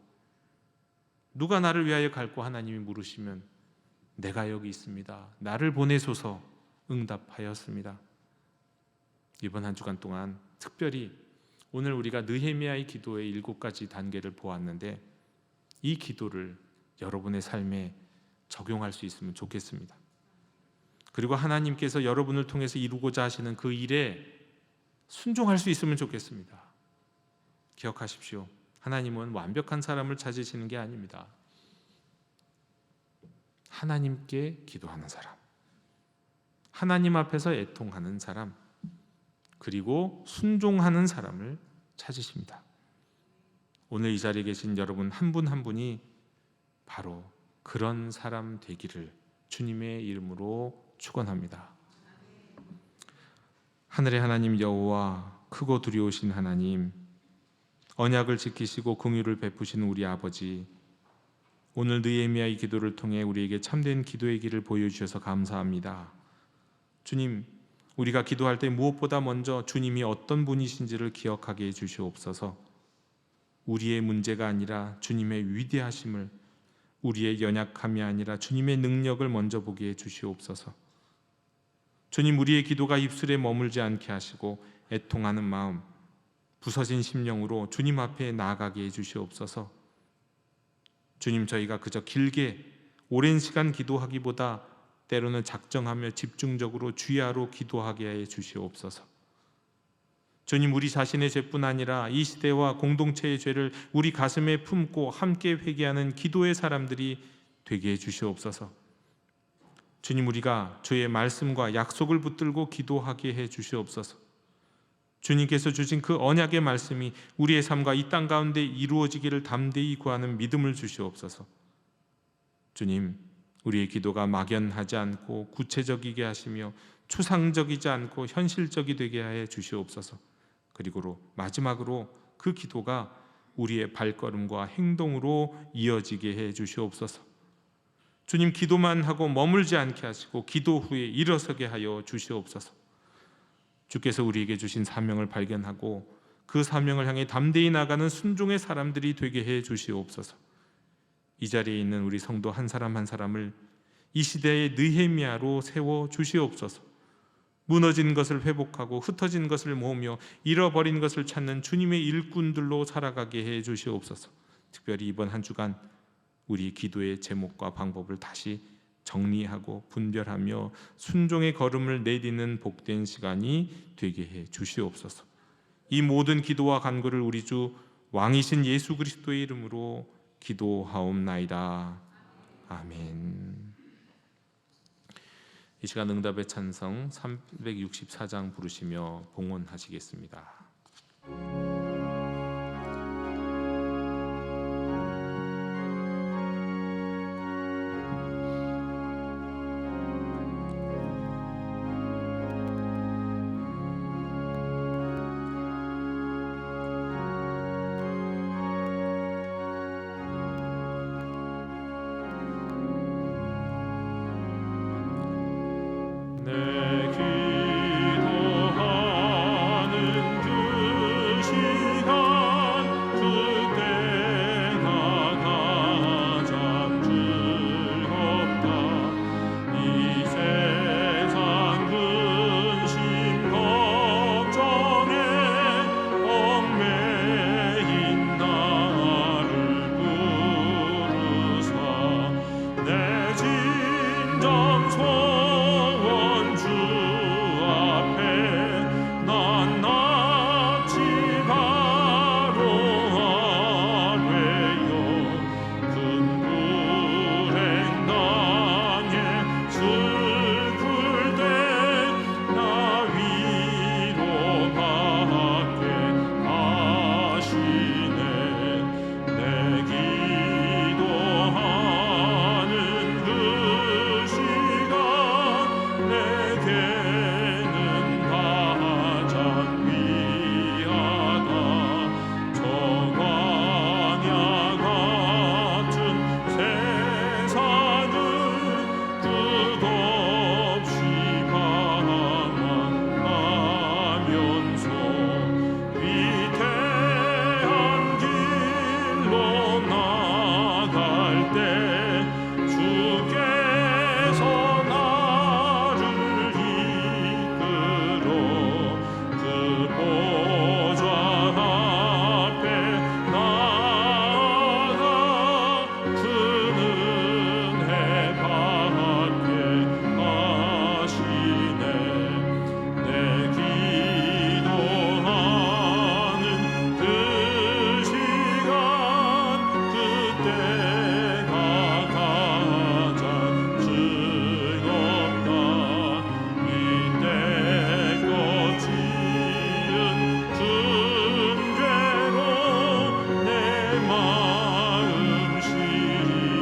누가 나를 위하여 갈고 하나님이 물으시면 내가 여기 있습니다, 나를 보내소서 응답하였습니다. 이번 한 주간 동안 특별히 오늘 우리가 느헤미야의 기도의 7가지 단계를 보았는데, 이 기도를 여러분의 삶에 적용할 수 있으면 좋겠습니다. 그리고 하나님께서 여러분을 통해서 이루고자 하시는 그 일에 순종할 수 있으면 좋겠습니다. 기억하십시오. 하나님은 완벽한 사람을 찾으시는 게 아닙니다. 하나님께 기도하는 사람, 하나님 앞에서 애통하는 사람, 그리고 순종하는 사람을 찾으십니다. 오늘 이 자리에 계신 여러분 한 분 한 분이 바로 그런 사람 되기를 주님의 이름으로 축원합니다. 하늘의 하나님 여호와, 크고 두려우신 하나님, 언약을 지키시고 긍휼을 베푸시는 우리 아버지, 오늘 느헤미야의 기도를 통해 우리에게 참된 기도의 길을 보여주셔서 감사합니다. 주님, 우리가 기도할 때 무엇보다 먼저 주님이 어떤 분이신지를 기억하게 해주시옵소서. 우리의 문제가 아니라 주님의 위대하심을, 우리의 연약함이 아니라 주님의 능력을 먼저 보게 해주시옵소서. 주님, 우리의 기도가 입술에 머물지 않게 하시고 애통하는 마음, 부서진 심령으로 주님 앞에 나아가게 해주시옵소서. 주님, 저희가 그저 길게 오랜 시간 기도하기보다 때로는 작정하며 집중적으로 주야로 기도하게 해 주시옵소서. 주님, 우리 자신의 죄뿐 아니라 이 시대와 공동체의 죄를 우리 가슴에 품고 함께 회개하는 기도의 사람들이 되게 해 주시옵소서. 주님, 우리가 주의 말씀과 약속을 붙들고 기도하게 해 주시옵소서. 주님께서 주신 그 언약의 말씀이 우리의 삶과 이 땅 가운데 이루어지기를 담대히 구하는 믿음을 주시옵소서. 주님, 우리의 기도가 막연하지 않고 구체적이게 하시며 추상적이지 않고 현실적이 되게 해 주시옵소서. 그리고 마지막으로 그 기도가 우리의 발걸음과 행동으로 이어지게 해 주시옵소서. 주님, 기도만 하고 머물지 않게 하시고 기도 후에 일어서게 하여 주시옵소서. 주께서 우리에게 주신 사명을 발견하고 그 사명을 향해 담대히 나가는 순종의 사람들이 되게 해 주시옵소서. 이 자리에 있는 우리 성도 한 사람 한 사람을 이 시대의 느헤미야로 세워 주시옵소서. 무너진 것을 회복하고 흩어진 것을 모으며 잃어버린 것을 찾는 주님의 일꾼들로 살아가게 해 주시옵소서. 특별히 이번 한 주간 우리 기도의 제목과 방법을 다시 정리하고 분별하며 순종의 걸음을 내딛는 복된 시간이 되게 해 주시옵소서. 이 모든 기도와 간구를 우리 주 왕이신 예수 그리스도의 이름으로 기도하옵나이다. 아멘. 이 시간 응답의 찬성 364장 부르시며 봉헌하시겠습니다. 내 기도하는 그 시간 그때가 가장 즐겁다. 이 세상 근심 걱정에 얽매인 나를 부르사 내 진정 소원 주 앞에 난 납치 바로 하래요. 큰 불행 당해 슬플 때 나 위로받게 하시네. 내 기도하는 그 시간 내게는 가장 귀하다. 저 광야 같은 세상을 끝없이 방황하면서 위태한 길로 나갈 때 주께서 나를 이끌어 그 보좌 앞에 나아가 큰 은혜 받게 하시네. 내 기도하는 그 시간 그때가 가장 즐겁다. 이때껏 지은 큰 죄로 내 마음 심히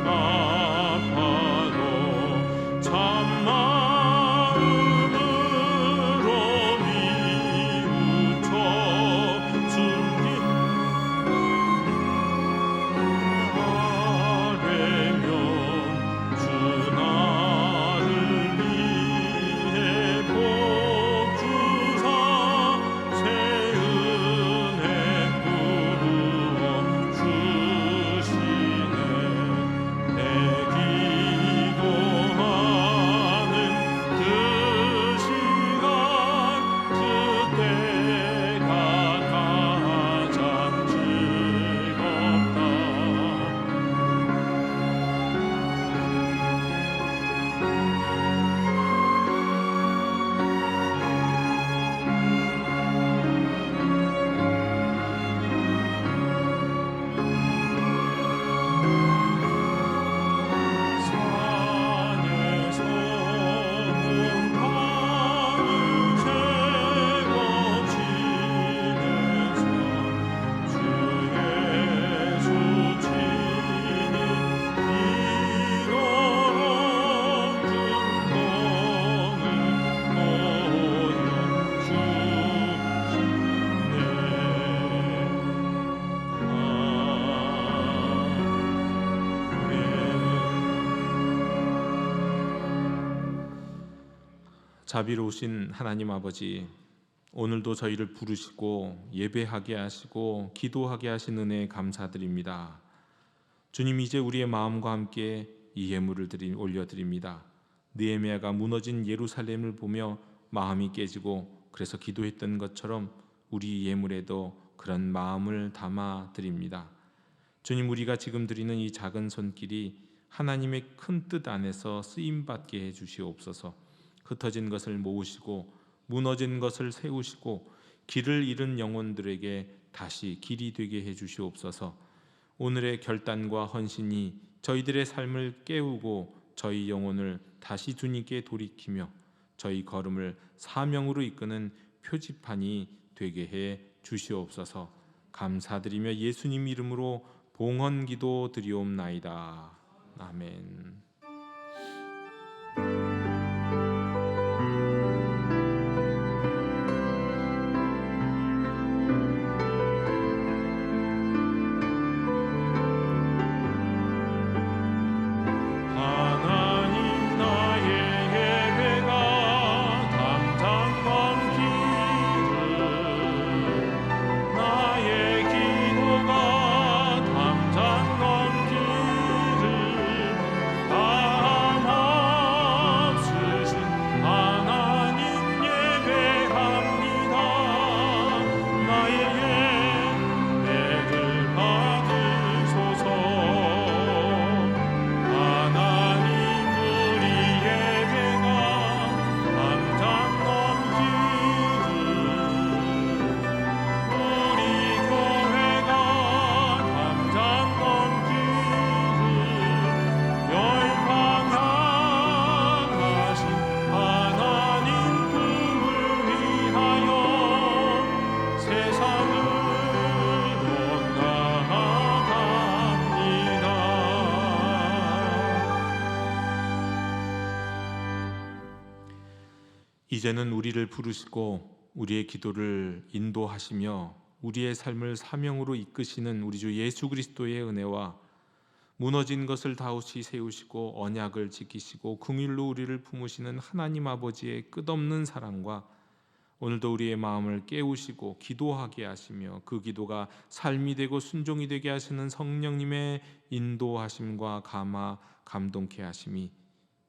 아파도 참마음으로 뉘우쳐 숨기 하려면 주 나를 위해 복 주사 새 은혜 부어 주시네. 내 기도하는 그 시간 그때가 가장 즐겁다. 산에서 온 밤을 새고 지내서 주 예수 친히 이거로 큰 공을 자비로우신 하나님 아버지, 오늘도 저희를 부르시고 예배하게 하시고 기도하게 하신 은혜에 감사드립니다. 주님, 이제 우리의 마음과 함께 이 예물을 올려드립니다. 느헤미야가 무너진 예루살렘을 보며 마음이 깨지고 그래서 기도했던 것처럼 우리 예물에도 그런 마음을 담아 드립니다. 주님, 우리가 지금 드리는 이 작은 손길이 하나님의 큰 뜻 안에서 쓰임받게 해주시옵소서. 흩어진 것을 모으시고 무너진 것을 세우시고 길을 잃은 영혼들에게 다시 길이 되게 해주시옵소서. 오늘의 결단과 헌신이 저희들의 삶을 깨우고 저희 영혼을 다시 주님께 돌이키며 저희 걸음을 사명으로 이끄는 표지판이 되게 해 주시옵소서. 감사드리며 예수님 이름으로 봉헌기도 드리옵나이다. 아멘. 하나님 나의 예배가 당장 넘기를 나의 기도가 당장 넘기를 다음 없으신 하나님 예배합니다. 나의 예배를 받으소서. 하나님 우리 예배가 당장 넘기를 우리 교회가 당장 넘기를 열방향하신 하나님 꿈을 위하여 세상으로 나아갑니다. 이제는 우리를 부르시고 우리의 기도를 인도하시며 우리의 삶을 사명으로 이끄시는 우리 주 예수 그리스도의 은혜와 무너진 것을 다시 세우시고 언약을 지키시고 긍휼로 우리를 품으시는 하나님 아버지의 끝없는 사랑과 오늘도 우리의 마음을 깨우시고 기도하게 하시며 그 기도가 삶이 되고 순종이 되게 하시는 성령님의 인도하심과 감동케 하심이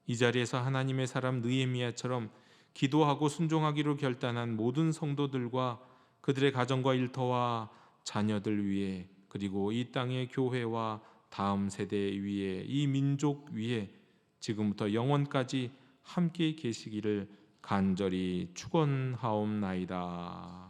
이 자리에서 하나님의 사람 느헤미야처럼 기도하고 순종하기로 결단한 모든 성도들과 그들의 가정과 일터와 자녀들 위해 그리고 이 땅의 교회와 다음 세대 위에 이 민족 위에 지금부터 영원까지 함께 계시기를 간절히 축원하옵나이다.